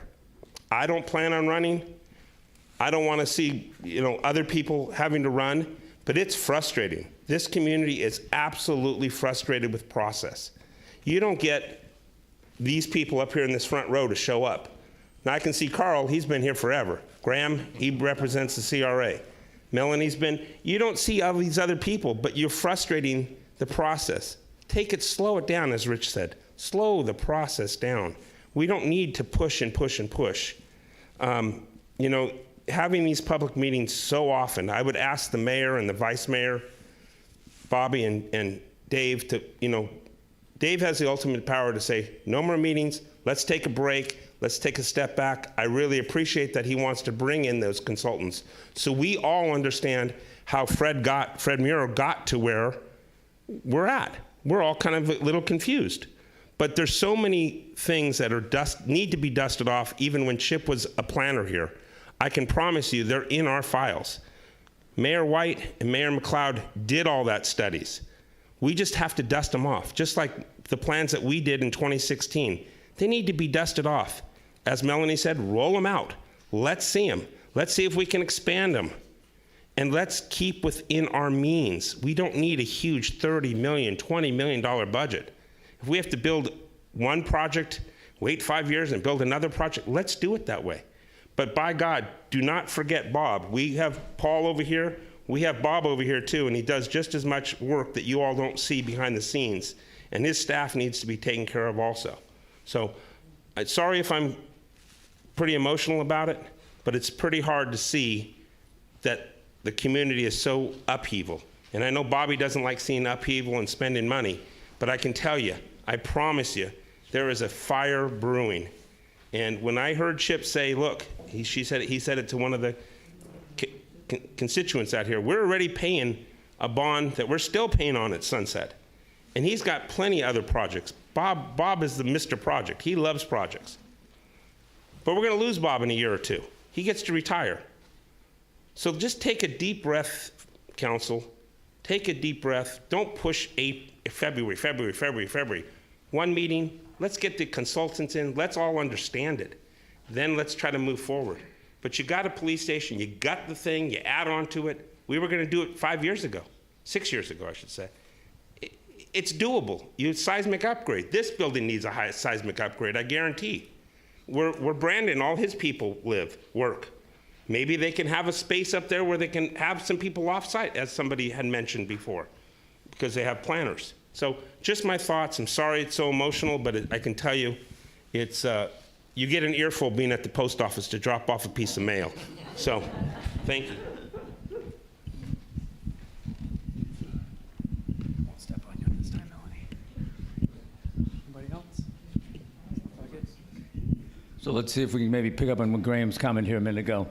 I don't plan on running. I don't want to see, other people having to run, but it's frustrating. This community is absolutely frustrated with process. You don't get these people up here in this front row to show up. Now I can see Carl, he's been here forever. Graham, he represents the CRA. Melanie's you don't see all these other people, but you're frustrating the process. Slow it down, as Rich said. Slow the process down. We don't need to push and push and push. Having these public meetings so often, I would ask the mayor and the vice mayor, Bobby and Dave, to Dave has the ultimate power to say, no more meetings, let's take a break, let's take a step back. I really appreciate that he wants to bring in those consultants so we all understand how Fred Muro got to where we're at. We're all kind of a little confused. But there's so many things that need to be dusted off even when Chip was a planner here. I can promise you they're in our files. Mayor White and Mayor McLeod did all that studies. We just have to dust them off, just like the plans that we did in 2016. They need to be dusted off. As Melanie said, roll them out. Let's see them. Let's see if we can expand them. And let's keep within our means. We don't need a huge $30 million, $20 million budget. If we have to build one project, wait 5 years and build another project, let's do it that way. But by God, do not forget Bob. We have Paul over here. We have Bob over here too, and he does just as much work that you all don't see behind the scenes. And his staff needs to be taken care of also. So, sorry if I'm pretty emotional about it, but it's pretty hard to see that the community is so upheaval. And I know Bobby doesn't like seeing upheaval and spending money, but I can tell you, I promise you, there is a fire brewing. And when I heard Chip say, look, he said it to one of the constituents out here, we're already paying a bond that we're still paying on at Sunset. And he's got plenty of other projects. Bob is the Mr. Project. He loves projects. But we're going to lose Bob in a year or two. He gets to retire. So just take a deep breath, council. Take a deep breath. Don't push February. One meeting, let's get the consultants in. Let's all understand it. Then let's try to move forward. But you got a police station, you got the thing, you add on to it. We were going to do it 6 years ago, I should say. It's doable. You seismic upgrade. This building needs a high seismic upgrade, I guarantee. Where Brandon, all his people work. Maybe they can have a space up there where they can have some people off-site, as somebody had mentioned before, because they have planners. So just my thoughts. I'm sorry it's so emotional, but I can tell you, it's you get an earful being at the post office to drop off a piece of mail. So, thank you. Won't step on you this time, Melanie. Anybody else? So let's see if we can maybe pick up on Graham's comment here a minute ago.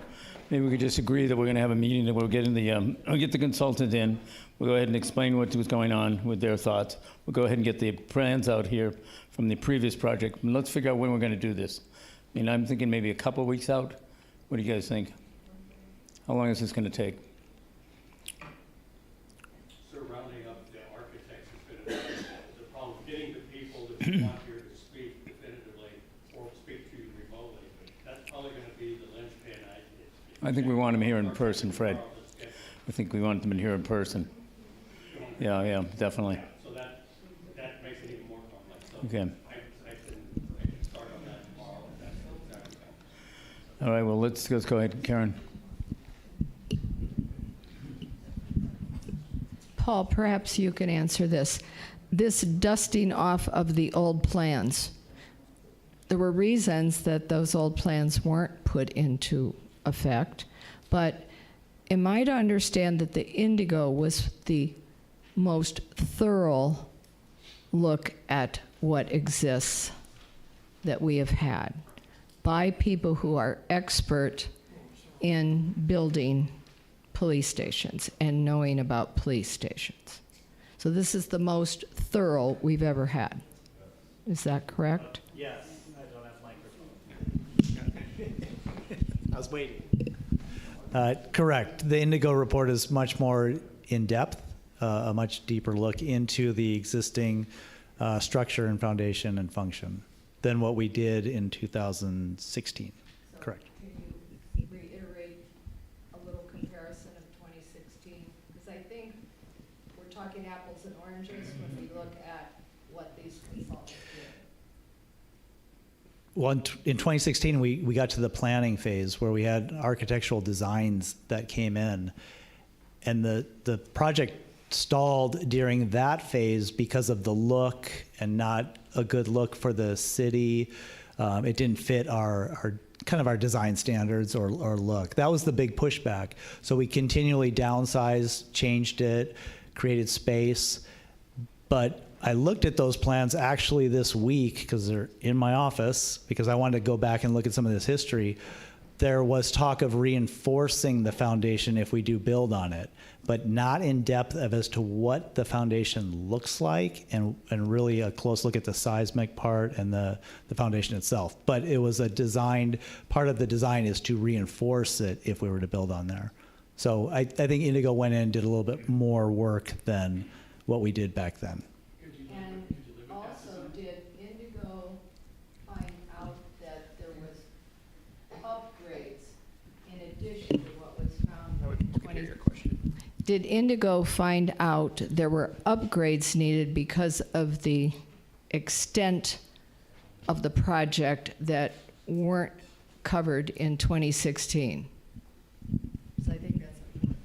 Maybe we could just agree that we're going to have a meeting, that we'll get we'll get the consultant in. We'll go ahead and explain what was going on with their thoughts. We'll go ahead and get the plans out here from the previous project. And let's figure out when we're going to do this. I mean, I'm thinking maybe a couple of weeks out. What do you guys think? How long is this going to take? So rounding up the architects has been the problem. Getting the people that you want here to speak definitively or speak to you remotely. That's probably going to be the linchpin. I think we want them here in person, Fred. I think we want them in here in person. Yeah, definitely. So that makes it even more complex. So Okay. I can start on that tomorrow. All right, well, let's go ahead, Karen. Paul, perhaps you can answer this. This dusting off of the old plans, there were reasons that those old plans weren't put into effect, but am I to understand that the Indigo was the most thorough look at what exists that we have had by people who are expert in building police stations and knowing about police stations? So this is the most thorough we've ever had. Is that correct? Yes, I don't have microphone. I was waiting. Correct. The Indigo report is much more in-depth, a much deeper look into the existing structure and foundation and function than what we did in 2016. Correct. Can you reiterate a little comparison of 2016? Because I think we're talking apples and oranges when we look at what these consultants did. Well, in 2016, we got to the planning phase where we had architectural designs that came in, and the project stalled during that phase because of the look and not a good look for the city. It didn't fit our kind of our design standards or look. That was the big pushback. So we continually downsized, changed it, created space. But I looked at those plans actually this week because they're in my office, because I wanted to go back and look at some of this history. There was talk of reinforcing the foundation if we do build on it, but not in depth as to what the foundation looks like, and really a close look at the seismic part and the foundation itself. But it was a designed, part of the design is to reinforce it if we were to build on there. So I think Indigo went in and did a little bit more work than what we did back then. And also, did Indigo find out that there was upgrades in addition to what was found in 20? Did Indigo find out there were upgrades needed because of the extent of the project that weren't covered in 2016? So I think that's important.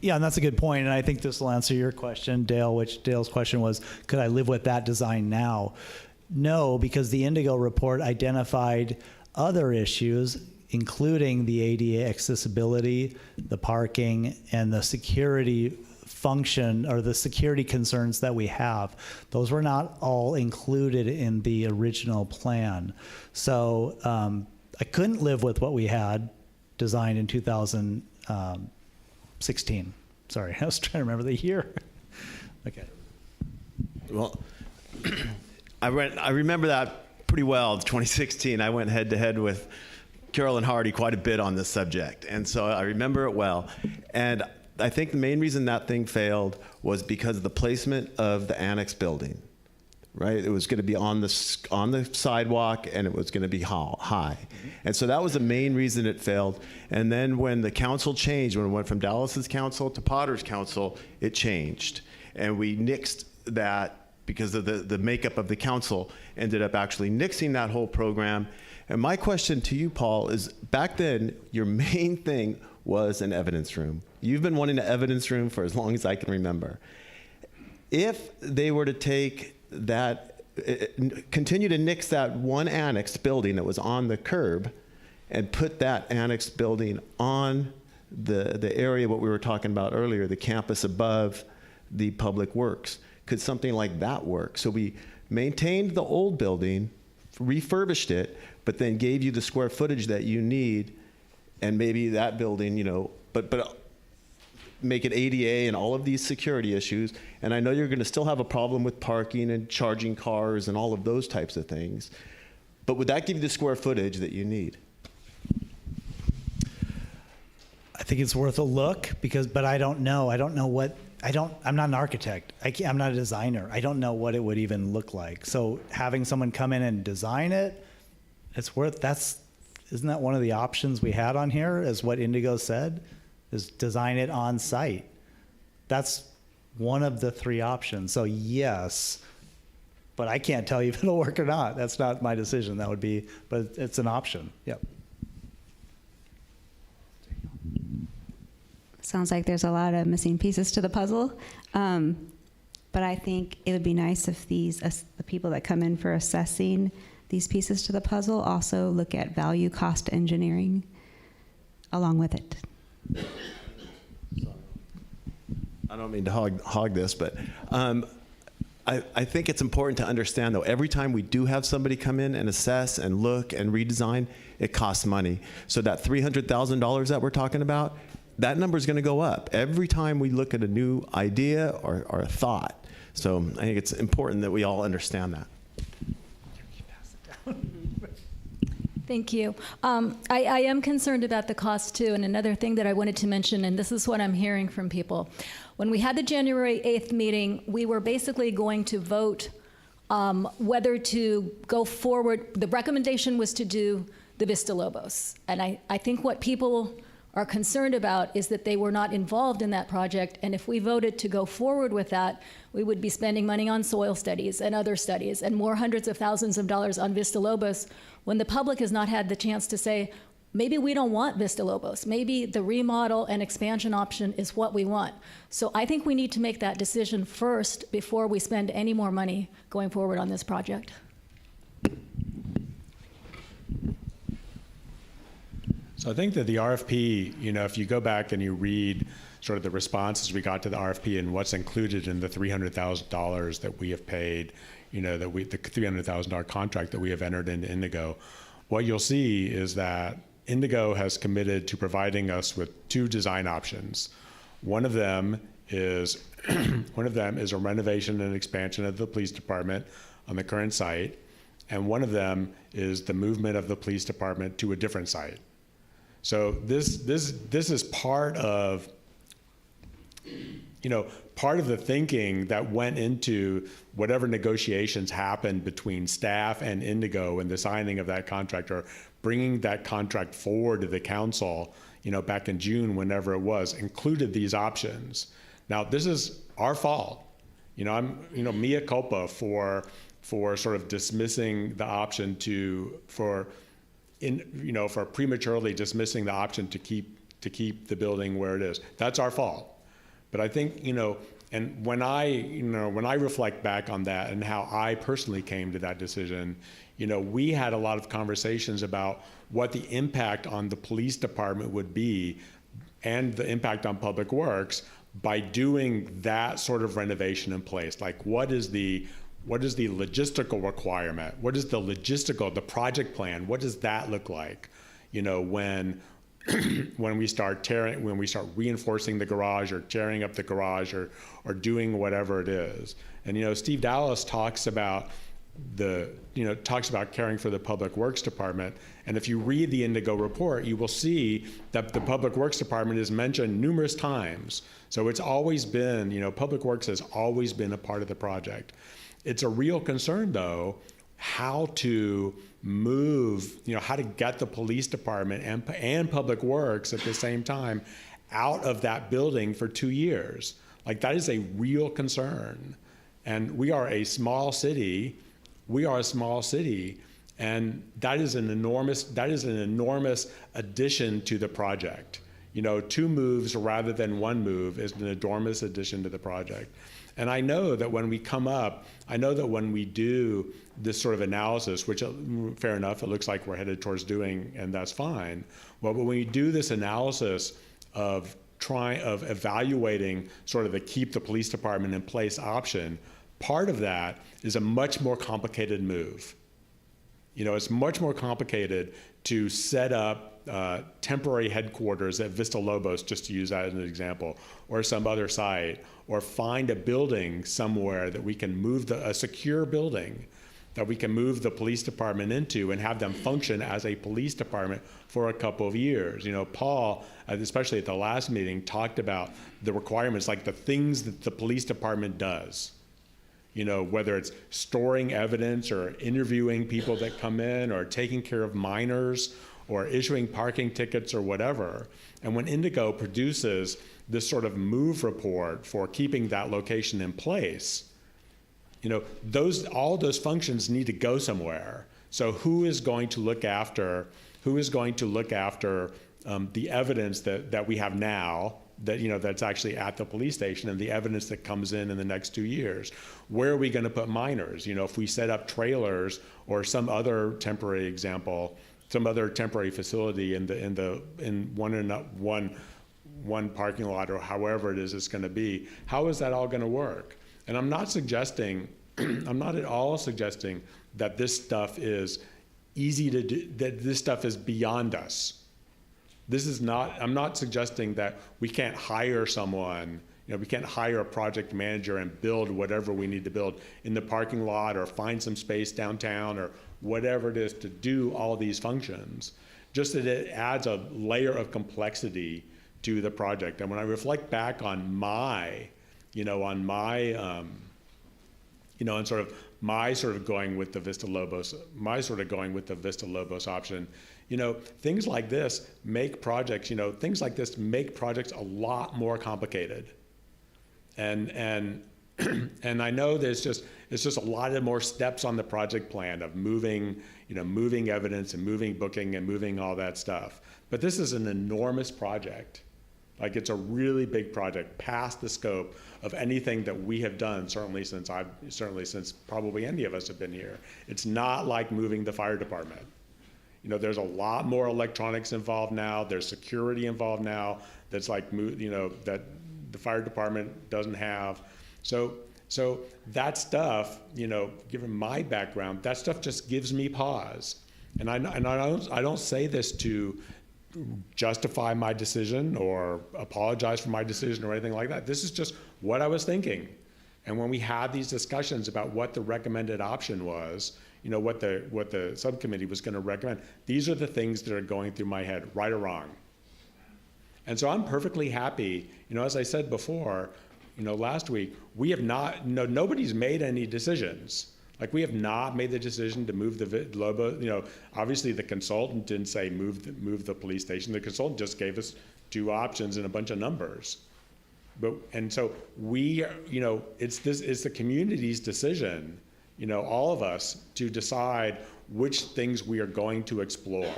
Yeah, and that's a good point, and I think this will answer your question, Dale, which Dale's question was, could I live with that design now? No, because the Indigo report identified other issues, including the ADA accessibility, the parking, and the security function, or the security concerns that we have. Those were not all included in the original plan. So I couldn't live with what we had designed in 2016. Sorry, I was trying to remember the year. Okay. Well, I remember that pretty well. 2016, I went head to head with Carolyn Hardy quite a bit on this subject, and so I remember it well. And I think the main reason that thing failed was because of the placement of the annex building. Right, it was going to be on the sidewalk, and it was going to be high, and so that was the main reason it failed. And then when the council changed, when it went from Dallas's council to Potter's council, it changed, and we nixed that because of the makeup of the council. Ended up actually nixing that whole program. And my question to you, Paul, is back then your main thing was an evidence room. You've been wanting an evidence room for as long as I can remember. If they were to take that, continue to nix that one annexed building that was on the curb and put that annexed building on the area, what we were talking about earlier, the campus above the public works, could something like that work? So we maintained the old building, refurbished it, but then gave you the square footage that you need, and maybe that building, you know, but make it ADA and all of these security issues. And I know you're going to still have a problem with parking and charging cars and all of those types of things. But would that give you the square footage that you need? I think it's worth a look, but I don't know. I don't know what, I'm not an architect. I'm not a designer. I don't know what it would even look like. So having someone come in and design it, isn't that one of the options we had on here, is what Indigo said? Is design it on site. That's one of the three options. So yes, but I can't tell you if it'll work or not. That's not my decision. That would be, but it's an option. Yep. Sounds like there's a lot of missing pieces to the puzzle. But I think it would be nice if the people that come in for assessing these pieces to the puzzle also look at value cost engineering along with it. I don't mean to hog this, but I think it's important to understand, though, every time we do have somebody come in and assess and look and redesign, it costs money. So that $300,000 that we're talking about, that number is going to go up every time we look at a new idea or a thought. So I think it's important that we all understand that. Thank you. I am concerned about the cost too, and another thing that I wanted to mention, and this is what I'm hearing from people. When we had the January 8th meeting, we were basically going to vote whether to go forward. The recommendation was to do the Vista Lobos, and I think what people are concerned about is that they were not involved in that project, and if we voted to go forward with that, we would be spending money on soil studies and other studies and more hundreds of thousands of dollars on Vista Lobos when the public has not had the chance to say, maybe we don't want Vista Lobos. Maybe the remodel and expansion option is what we want. So I think we need to make that decision first before we spend any more money going forward on this project. So I think that the RFP, you know, if you go back and you read sort of the responses we got to the RFP and what's included in the $300,000 that we have paid, the $300,000 contract that we have entered into Indigo, what you'll see is that Indigo has committed to providing us with 2 design options. One of them is a renovation and expansion of the police department on the current site, and one of them is the movement of the police department to a different site. So this is part of the thinking that went into whatever negotiations happened between staff and Indigo and the signing of that contract, or bringing that contract forward to the council, back in June, whenever it was, included these options. Now, this is our fault. I'm, mea culpa for sort of dismissing the option for prematurely dismissing the option to keep the building where it is. That's our fault. But I think, and when I reflect back on that and how I personally came to that decision, we had a lot of conversations about what the impact on the police department would be and the impact on public works by doing that sort of renovation in place. Like, what is the logistical requirement? What is the project plan? What does that look like? When we start reinforcing the garage or tearing up the garage or doing whatever it is. And Steve Dallas talks about caring for the Public Works Department. And if you read the Indigo report, you will see that the Public Works Department is mentioned numerous times. So it's always been, Public Works has always been a part of the project. It's a real concern, though, how to move, how to get the police department and Public Works at the same time out of that building for 2 years. Like, that is a real concern. And we are a small city. And that is an enormous addition to the project. 2 moves rather than 1 move is an enormous addition to the project. And I know that when we do this sort of analysis, which, fair enough, it looks like we're headed towards doing, and that's fine. Well, when we do this analysis of evaluating sort of the keep the police department in place option, part of that is a much more complicated move. It's much more complicated to set up temporary headquarters at Vista Lobos, just to use that as an example, or some other site, or find a building somewhere that we can move a secure building that we can move the police department into and have them function as a police department for a couple of years. Paul, especially at the last meeting, talked about the requirements, like the things that the police department does. Whether it's storing evidence or interviewing people that come in or taking care of minors or issuing parking tickets or whatever. And when Indigo produces this sort of move report for keeping that location in place, all those functions need to go somewhere. So who is going to look after the evidence that we have now, that's actually at the police station, and the evidence that comes in the next 2 years? Where are we going to put minors? If we set up trailers or some other temporary facility in one parking lot, or however it is it's going to be, how is that all going to work? And I'm not at all suggesting that this stuff is easy to do, that this stuff is beyond us. I'm not suggesting that we can't hire someone, we can't hire a project manager and build whatever we need to build in the parking lot, or find some space downtown, or whatever it is to do all these functions. Just that it adds a layer of complexity to the project. And when I reflect back on my going with the Vista Lobos option, things like this make projects a lot more complicated. And I know it's just a lot of more steps on the project plan of moving evidence and moving booking and moving all that stuff. But this is an enormous project. Like, it's a really big project, past the scope of anything that we have done, certainly since probably any of us have been here. It's not like moving the fire department. You know, there's a lot more electronics involved now. There's security involved now that's like, you know, that the fire department doesn't have. So that stuff, you know, given my background, that stuff just gives me pause. And I don't say this to justify my decision or apologize for my decision or anything like that. This is just what I was thinking. And when we had these discussions about what the recommended option was, you know, what the subcommittee was going to recommend, these are the things that are going through my head, right or wrong. And so I'm perfectly happy, you know, as I said before, you know, last week, we have not, nobody's made any decisions. Like, we have not made the decision to move the Lobo, you know, obviously the consultant didn't say move the police station. The consultant just gave us 2 options and a bunch of numbers. And so we, you know, it's the community's decision, you know, all of us, to decide which things we are going to explore.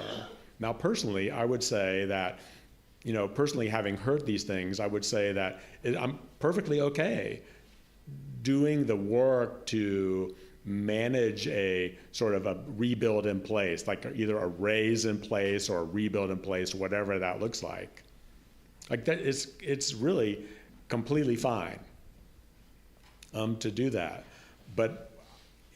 Now, personally, I would say that, you know, personally having heard these things, I would say that I'm perfectly okay doing the work to manage a sort of a rebuild in place, like either a raise in place or a rebuild in place, whatever that looks like. Like that, it's really completely fine to do that. But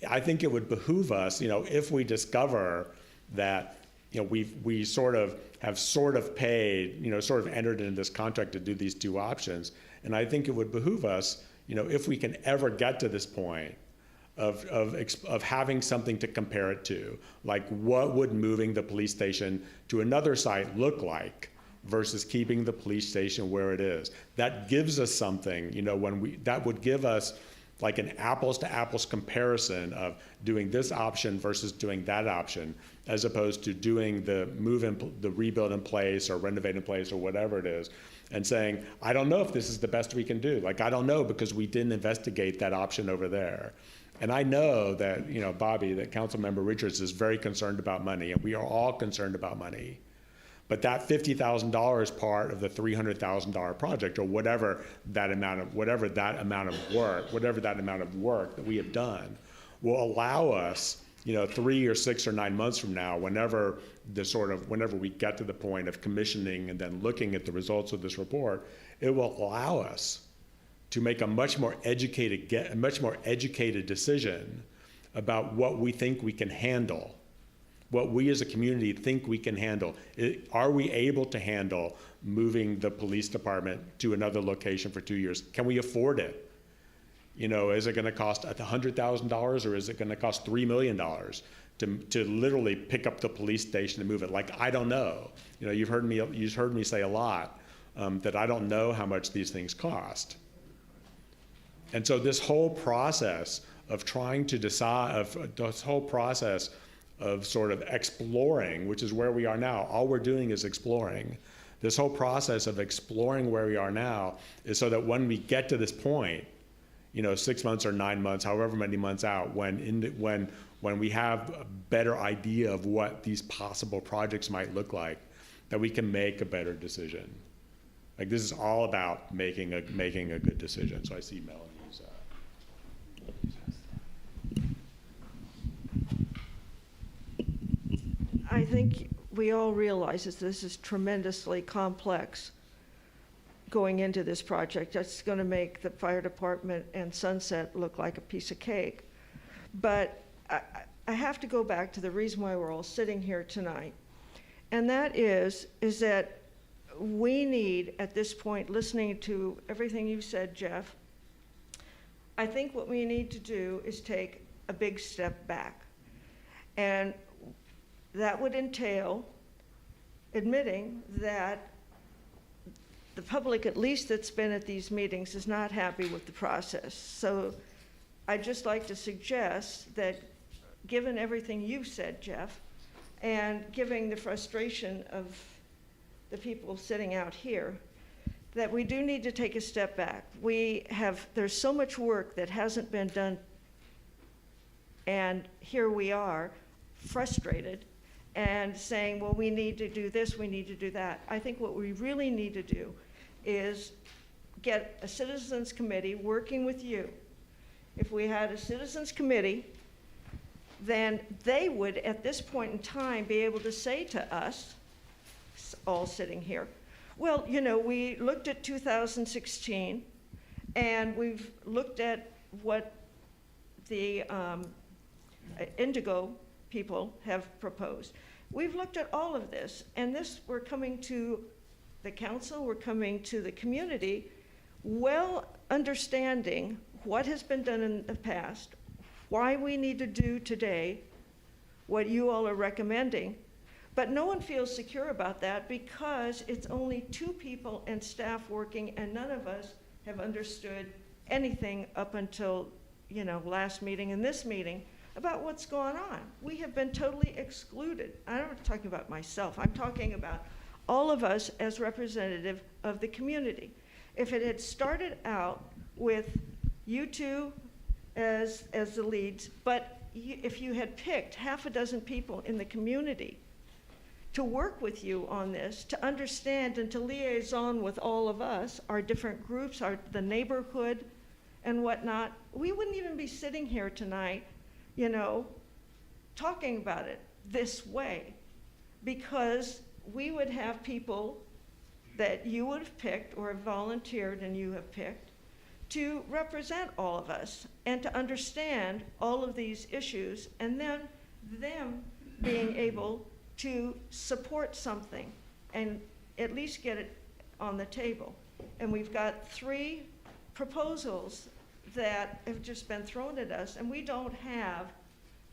I think it would behoove us, you know, if we discover that, you know, we sort of have paid, you know, sort of entered into this contract to do these 2 options. And I think it would behoove us, you know, if we can ever get to this point of having something to compare it to, like what would moving the police station to another site look like versus keeping the police station where it is. That gives us something, you know, that would give us like an apples to apples comparison of doing this option versus doing that option, as opposed to doing the rebuild in place or renovate in place or whatever it is, and saying, I don't know if this is the best we can do. Like, I don't know, because we didn't investigate that option over there. And I know that, you know, Bobby, that Councilmember Richards is very concerned about money, and we are all concerned about money. But that $50,000 part of the $300,000 project, or whatever that amount of work that we have done, will allow us, you know, 3 or 6 or 9 months from now, whenever we get to the point of commissioning and then looking at the results of this report, it will allow us to make a much more educated decision about what we think we can handle, what we as a community think we can handle. Are we able to handle moving the police department to another location for 2 years? Can we afford it? You know, is it going to cost $100,000 or is it going to cost $3 million to literally pick up the police station and move it? Like, I don't know. You know, you've heard me say a lot that I don't know how much these things cost. And so this whole process of trying to decide, this whole process of sort of exploring, which is where we are now, all we're doing is exploring. This whole process of exploring where we are now is so that when we get to this point, you know, 6 months or 9 months, however many months out, when we have a better idea of what these possible projects might look like, that we can make a better decision. Like, this is all about making a good decision. So I see Melanie's. I think we all realize that this is tremendously complex going into this project. That's going to make the fire department and Sunset look like a piece of cake. But I have to go back to the reason why we're all sitting here tonight. And that is that we need, at this point, listening to everything you said, Jeff, I think what we need to do is take a big step back. And that would entail admitting that the public, at least that's been at these meetings, is not happy with the process. So I'd just like to suggest that, given everything you said, Jeff, and given the frustration of the people sitting out here, that we do need to take a step back. There's so much work that hasn't been done, and here we are, frustrated, and saying, well, we need to do this, we need to do that. I think what we really need to do is get a citizens committee working with you. If we had a citizens committee then they would, at this point in time, be able to say to us, all sitting here, well, you know, we looked at 2016, and we've looked at what the Indigo people have proposed. We've looked at all of this, and this, we're coming to the council, we're coming to the community, well understanding what has been done in the past, why we need to do today what you all are recommending. But no one feels secure about that because it's only 2 people and staff working, and none of us have understood anything up until, you know, last meeting and this meeting about what's going on. We have been totally excluded. I'm not talking about myself. I'm talking about all of us as representative of the community. If it had started out with you two as the leads, but if you had picked half a dozen people in the community to work with you on this, to understand and to liaison with all of us, our different groups, the neighborhood and whatnot, we wouldn't even be sitting here tonight, you know, talking about it this way, because we would have people that you would have picked or have volunteered and you have picked to represent all of us and to understand all of these issues, and then them being able to support something and at least get it on the table. And we've got 3 proposals that have just been thrown at us, and we don't have,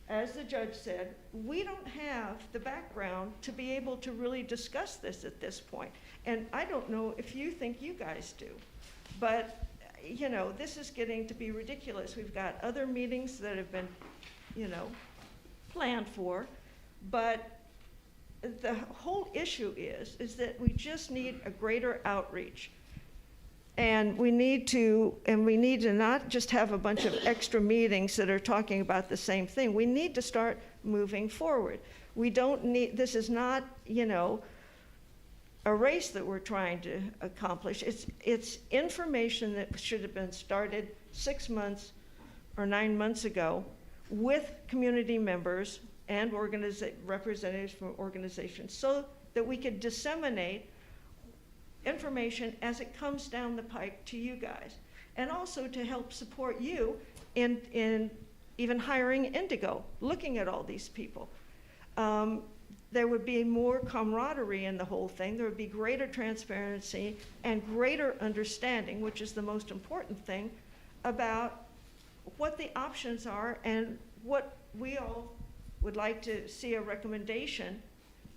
as the judge said, we don't have the background to be able to really discuss this at this point. And I don't know if you think you guys do, but you know, this is getting to be ridiculous. We've got other meetings that have been, you know, planned for, but the whole issue is that we just need a greater outreach. And we need to not just have a bunch of extra meetings that are talking about the same thing. We need to start moving forward. We don't need, this is not, you know, a race that we're trying to accomplish. It's information that should have been started 6 months or 9 months ago with community members and representatives from organizations, so that we could disseminate information as it comes down the pipe to you guys, and also to help support you in even hiring Indigo, looking at all these people. There would be more camaraderie in the whole thing. There would be greater transparency and greater understanding, which is the most important thing, about what the options are and what we all would like to see a recommendation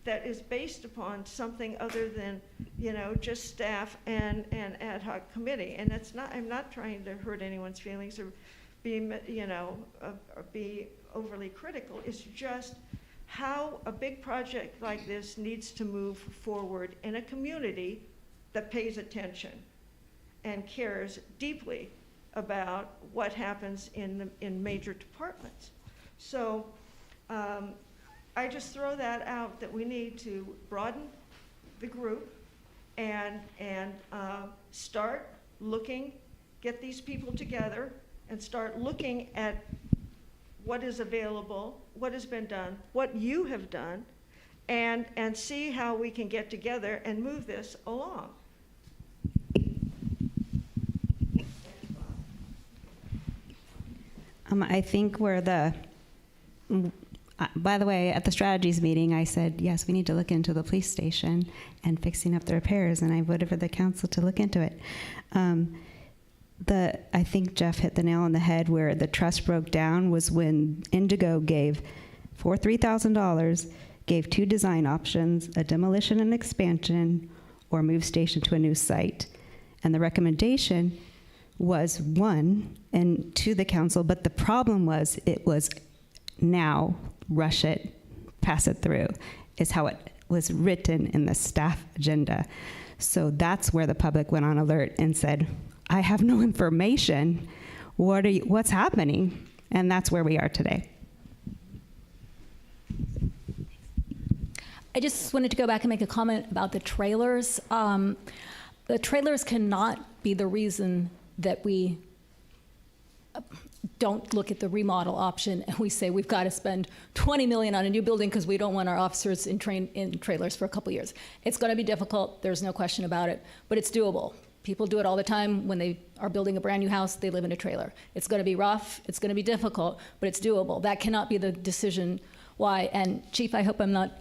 that is based upon something other than, you know, just staff and ad hoc committee. And it's not, I'm not trying to hurt anyone's feelings or be, you know, or be overly critical. It's just how a big project like this needs to move forward in a community that pays attention and cares deeply about what happens in major departments. So I just throw that out, that we need to broaden the group and start looking, get these people together and start looking at what is available, what has been done, what you have done, and see how we can get together and move this along. I think by the way, at the strategies meeting, I said, yes, we need to look into the police station and fixing up the repairs, and I voted for the council to look into it. I think Jeff hit the nail on the head. Where the trust broke down was when Indigo gave, for $3,000, gave 2 design options: a demolition and expansion, or move station to a new site. And the recommendation was 1 and to the council, but the problem was it was now rush it, pass it through, is how it was written in the staff agenda. So that's where the public went on alert and said, I have no information. What's happening? And that's where we are today. I just wanted to go back and make a comment about the trailers. The trailers cannot be the reason that we don't look at the remodel option and we say we've got to spend $20 million on a new building because we don't want our officers in trailers for a couple years. It's going to be difficult. There's no question about it, but it's doable. People do it all the time when they are building a brand new house, they live in a trailer. It's going to be rough, it's going to be difficult, but it's doable. That cannot be the decision why. And Chief, I hope I'm not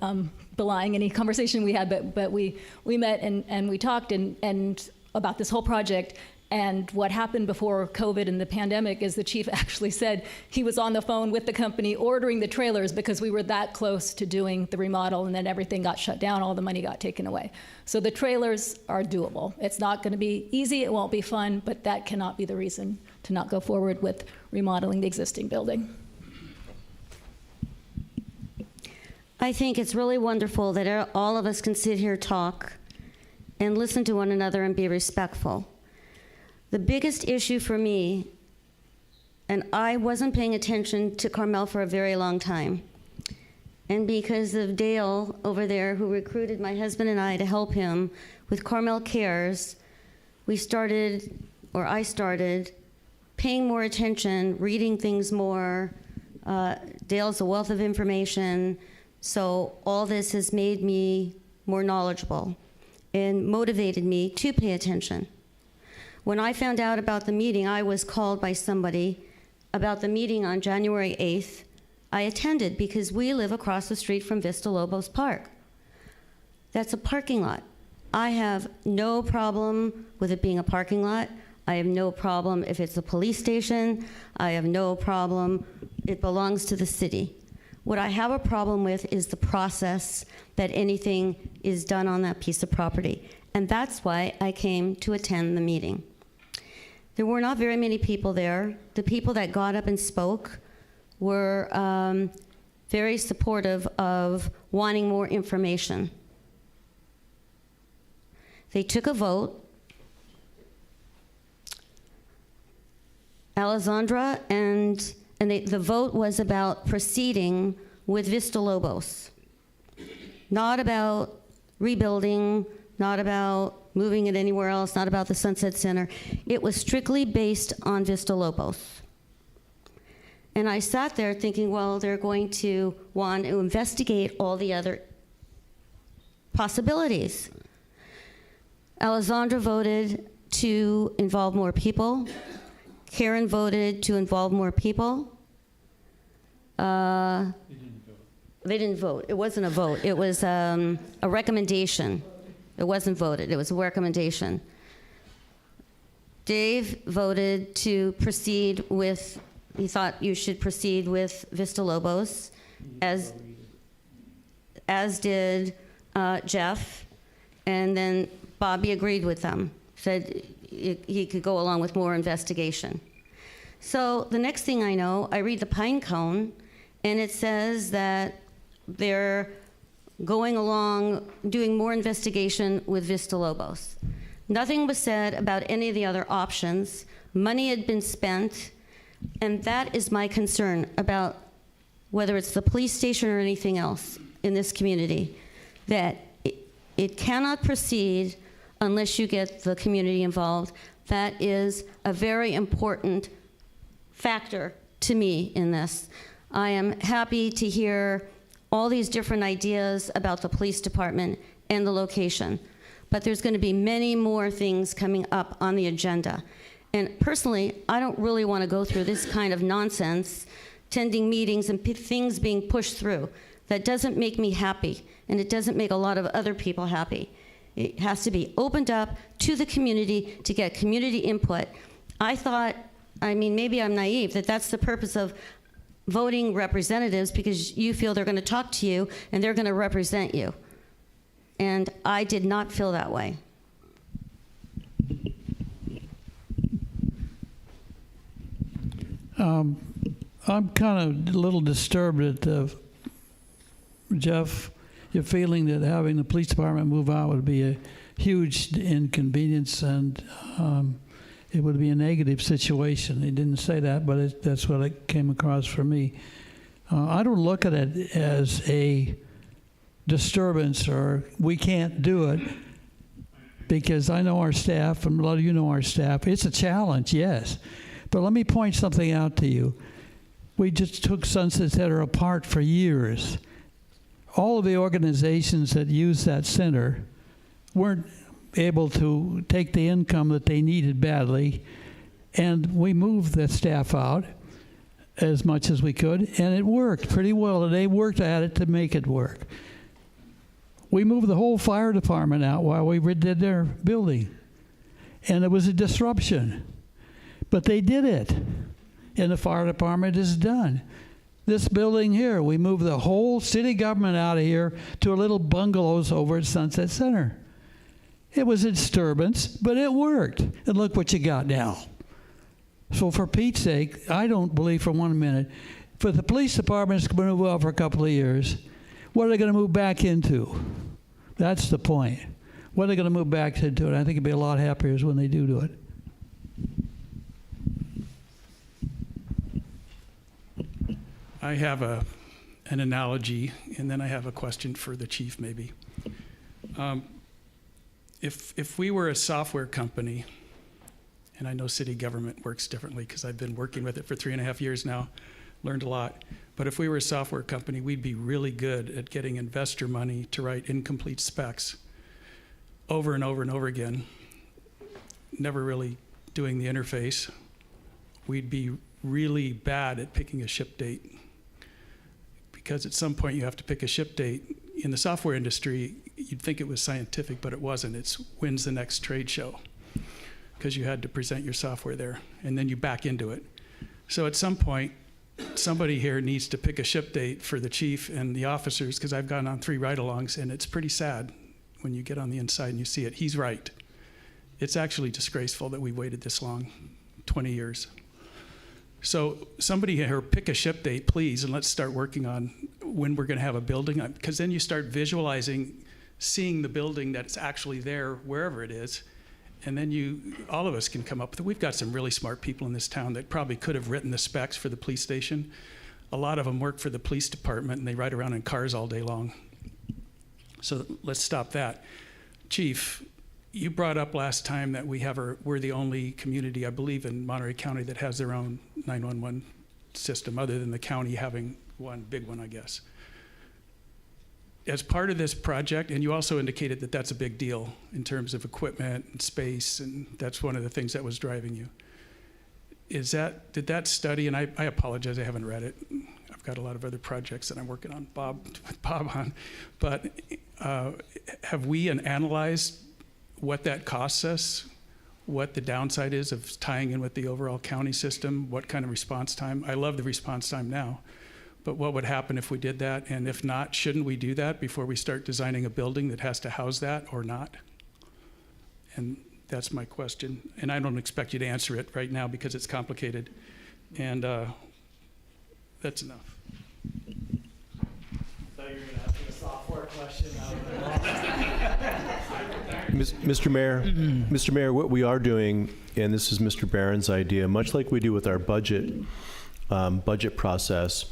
belying any conversation we had, but we met and we talked and about this whole project. And what happened before COVID and the pandemic is the chief actually said he was on the phone with the company ordering the trailers because we were that close to doing the remodel, and then everything got shut down, all the money got taken away. So the trailers are doable. It's not going to be easy, it won't be fun, but that cannot be the reason to not go forward with remodeling the existing building. I think it's really wonderful that all of us can sit here, talk, and listen to one another and be respectful. The biggest issue for me, and I wasn't paying attention to Carmel for a very long time, and because of Dale over there who recruited my husband and I to help him with Carmel Cares, I started paying more attention, reading things more. Dale's a wealth of information, so all this has made me more knowledgeable and motivated me to pay attention. When I found out about the meeting, I was called by somebody about the meeting on January 8th. I attended because we live across the street from Vista Lobos Park. That's a parking lot. I have no problem with it being a parking lot. I have no problem if it's a police station. I have no problem. It belongs to the city. What I have a problem with is the process that anything is done on that piece of property. And that's why I came to attend the meeting. There were not very many people there. The people that got up and spoke were very supportive of wanting more information. They took a vote. Alessandra the vote was about proceeding with Vista Lobos, not about rebuilding, not about moving it anywhere else, not about the Sunset Center. It was strictly based on Vista Lobos. And I sat there thinking, well, they're going to want to investigate all the other possibilities. Alessandra voted to involve more people. Karen voted to involve more people. They didn't vote. It wasn't a vote. It was a recommendation. It wasn't voted. It was a recommendation. Dave voted to proceed with, he thought you should proceed with Vista Lobos, as did Jeff, and then Bobby agreed with them, said he could go along with more investigation. So the next thing I know, I read the Pine Cone, and it says that they're going along, doing more investigation with Vista Lobos. Nothing was said about any of the other options. Money had been spent, and that is my concern about whether it's the police station or anything else in this community, that it cannot proceed unless you get the community involved. That is a very important factor to me in this. I am happy to hear all these different ideas about the police department and the location. But there's going to be many more things coming up on the agenda. And personally, I don't really want to go through this kind of nonsense, attending meetings and things being pushed through. That doesn't make me happy, and it doesn't make a lot of other people happy. It has to be opened up to the community to get community input. I thought, I mean, maybe I'm naive, that that's the purpose of voting representatives, because you feel they're going to talk to you and they're going to represent you. And I did not feel that way. I'm kind of a little disturbed at Jeff, your feeling that having the police department move out would be a huge inconvenience and it would be a negative situation. He didn't say that, but that's what it came across for me. I don't look at it as a disturbance or we can't do it, because I know our staff, and a lot of you know our staff. It's a challenge, yes. But let me point something out to you. We just took Sunset Center apart for years. All of the organizations that use that center weren't able to take the income that they needed badly, and we moved the staff out as much as we could, and it worked pretty well, and they worked at it to make it work. We moved the whole fire department out while we redid their building, and it was a disruption. But they did it, and the fire department is done. This building here, we moved the whole city government out of here to a little bungalows over at Sunset Center. It was a disturbance, but it worked. And look what you got now. So for Pete's sake, I don't believe for 1 minute, for the police department is going to move out for a couple of years, what are they going to move back into? That's the point. What are they going to move back into? And I think it'd be a lot happier when they do it. I have an analogy, and then I have a question for the chief, maybe. If we were a software company, and I know city government works differently because I've been working with it for 3.5 years now, learned a lot. But if we were a software company, we'd be really good at getting investor money to write incomplete specs over and over and over again, never really doing the interface. We'd be really bad at picking a ship date, because at some point you have to pick a ship date. In the software industry, you'd think it was scientific, but it wasn't. It's when's the next trade show, because you had to present your software there, and then you back into it. So at some point, somebody here needs to pick a ship date for the chief and the officers, because I've gone on 3 ride-alongs, and it's pretty sad when you get on the inside and you see it. He's right. It's actually disgraceful that we waited this long, 20 years. So somebody here, pick a ship date, please, and let's start working on when we're going to have a building, because then you start visualizing, seeing the building that's actually there, wherever it is, and then all of us can come up with it. We've got some really smart people in this town that probably could have written the specs for the police station. A lot of them work for the police department, and they ride around in cars all day long. So let's stop that. Chief, you brought up last time that we're the only community, I believe, in Monterey County that has their own 911 system, other than the county having one big one, I guess. As part of this project, and you also indicated that that's a big deal in terms of equipment and space, and that's one of the things that was driving you. Did that study, and I apologize, I haven't read it. I've got a lot of other projects that I'm working on, with Bob on, but have we analyzed what that costs us, what the downside is of tying in with the overall county system, what kind of response time? I love the response time now, but what would happen if we did that? And if not, shouldn't we do that before we start designing a building that has to house that, or not? And that's my question. And I don't expect you to answer it right now because it's complicated. And that's enough. I thought you were going to ask me a software question. Mr. Mayor, what we are doing, and this is Mr. Barron's idea, much like we do with our budget process,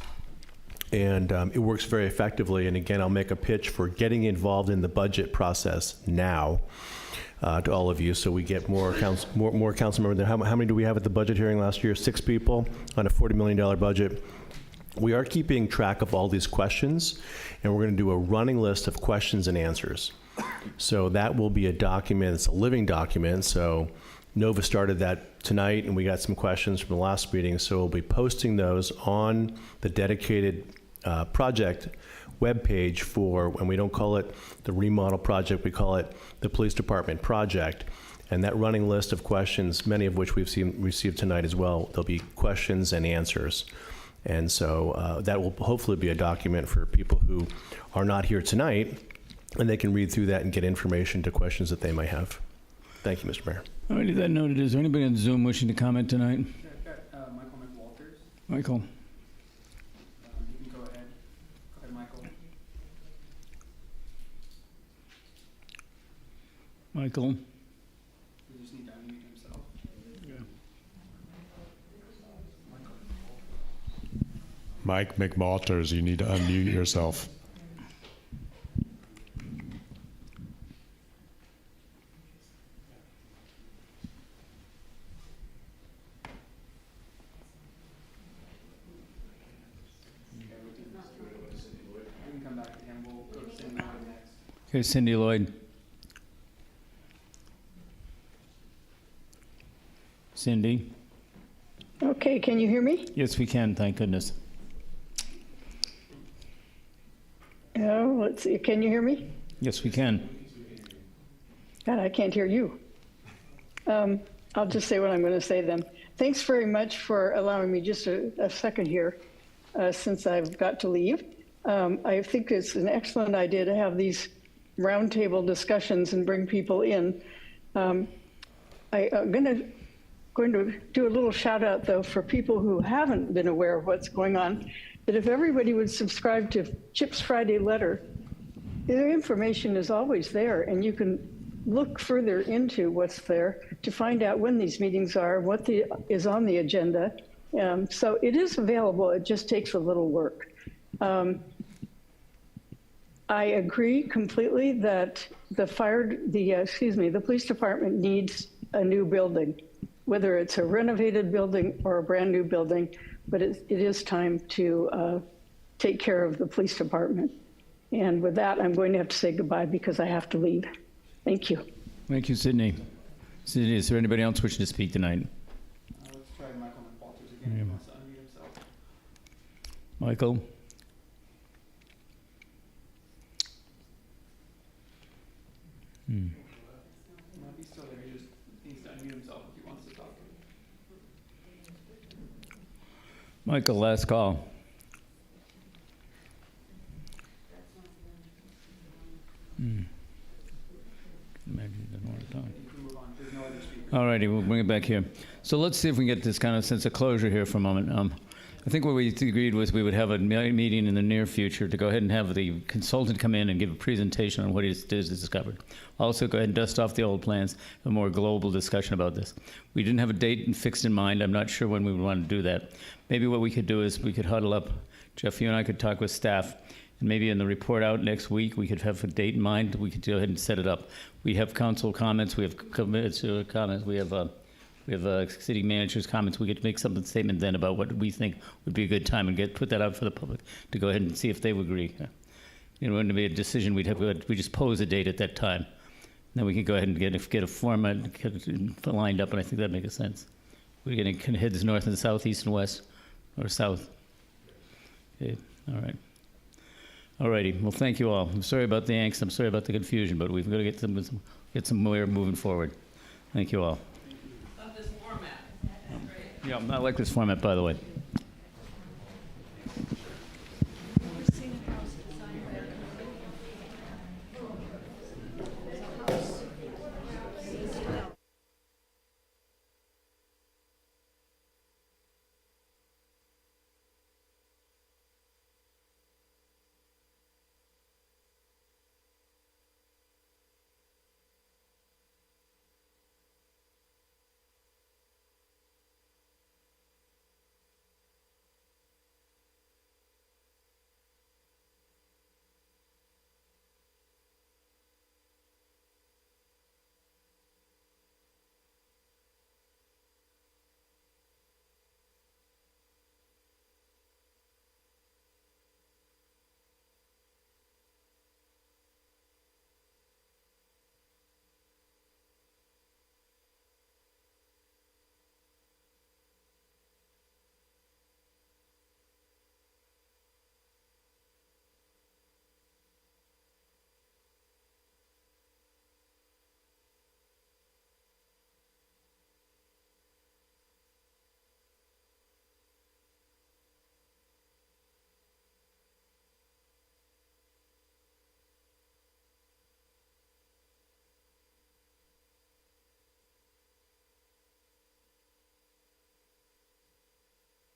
and it works very effectively. And again, I'll make a pitch for getting involved in the budget process now to all of you, so we get more council members. How many do we have at the budget hearing last year? 6 people on a $40 million budget. We are keeping track of all these questions, and we're going to do a running list of questions and answers. So that will be a document. It's a living document. So Nova started that tonight, and we got some questions from the last meeting. So we'll be posting those on the dedicated project webpage and we don't call it the remodel project, we call it the police department project. And that running list of questions, many of which we've received tonight as well, there'll be questions and answers. And so that will hopefully be a document for people who are not here tonight, and they can read through that and get information to questions that they might have. Thank you, Mr. Mayor. All right, that noted. Is there anybody on Zoom wishing to comment tonight? Michael McWalters. Michael. You can go ahead. Go ahead, Michael. Michael. You just need to unmute himself. Yeah. Mike McMalters, you need to unmute yourself. Here's Cindy Lloyd. Cindy? Okay, can you hear me? Yes, we can, thank goodness. Oh, let's see. Can you hear me? Yes, we can. God, I can't hear you. I'll just say what I'm going to say then. Thanks very much for allowing me just a second here, since I've got to leave. I think it's an excellent idea to have these roundtable discussions and bring people in. I'm going to do a little shout out though for people who haven't been aware of what's going on, that if everybody would subscribe to Chip's Friday letter, the information is always there and you can look further into what's there to find out when these meetings are, what is on the agenda. So it is available, it just takes a little work. I agree completely that the police department needs a new building, whether it's a renovated building or a brand new building, but it is time to take care of the police department. And with that, I'm going to have to say goodbye because I have to leave. Thank you. Thank you, Sydney. Sydney, is there anybody else wishing to speak tonight? Let's try Michael McWalters again. He wants to unmute himself. Michael? He might be still there. He just needs to unmute himself if he wants to talk. Michael, last call. Imagine he doesn't want to talk. All righty, we'll bring it back here. So let's see if we can get this kind of sense of closure here for a moment. I think what we agreed was we would have a meeting in the near future to go ahead and have the consultant come in and give a presentation on what he has discovered. Also, go ahead and dust off the old plans, a more global discussion about this. We didn't have a date fixed in mind. I'm not sure when we would want to do that. Maybe what we could do is we could huddle up. Jeff, you and I could talk with staff, and maybe in the report out next week, we could have a date in mind. We could go ahead and set it up. We have council comments. We have comments. We have city manager's comments. We could make some statement then about what we think would be a good time and put that out for the public to go ahead and see if they would agree. You know, when to be a decision, we just pose a date at that time. Then we can go ahead and get a format lined up, and I think that makes sense. We're getting heads north and south, east and west, or south. Okay. All right. All righty. Well, thank you all. I'm sorry about the angst. I'm sorry about the confusion, but we've got to get some more moving forward. Thank you all. Love this format. Yeah, I like this format, by the way.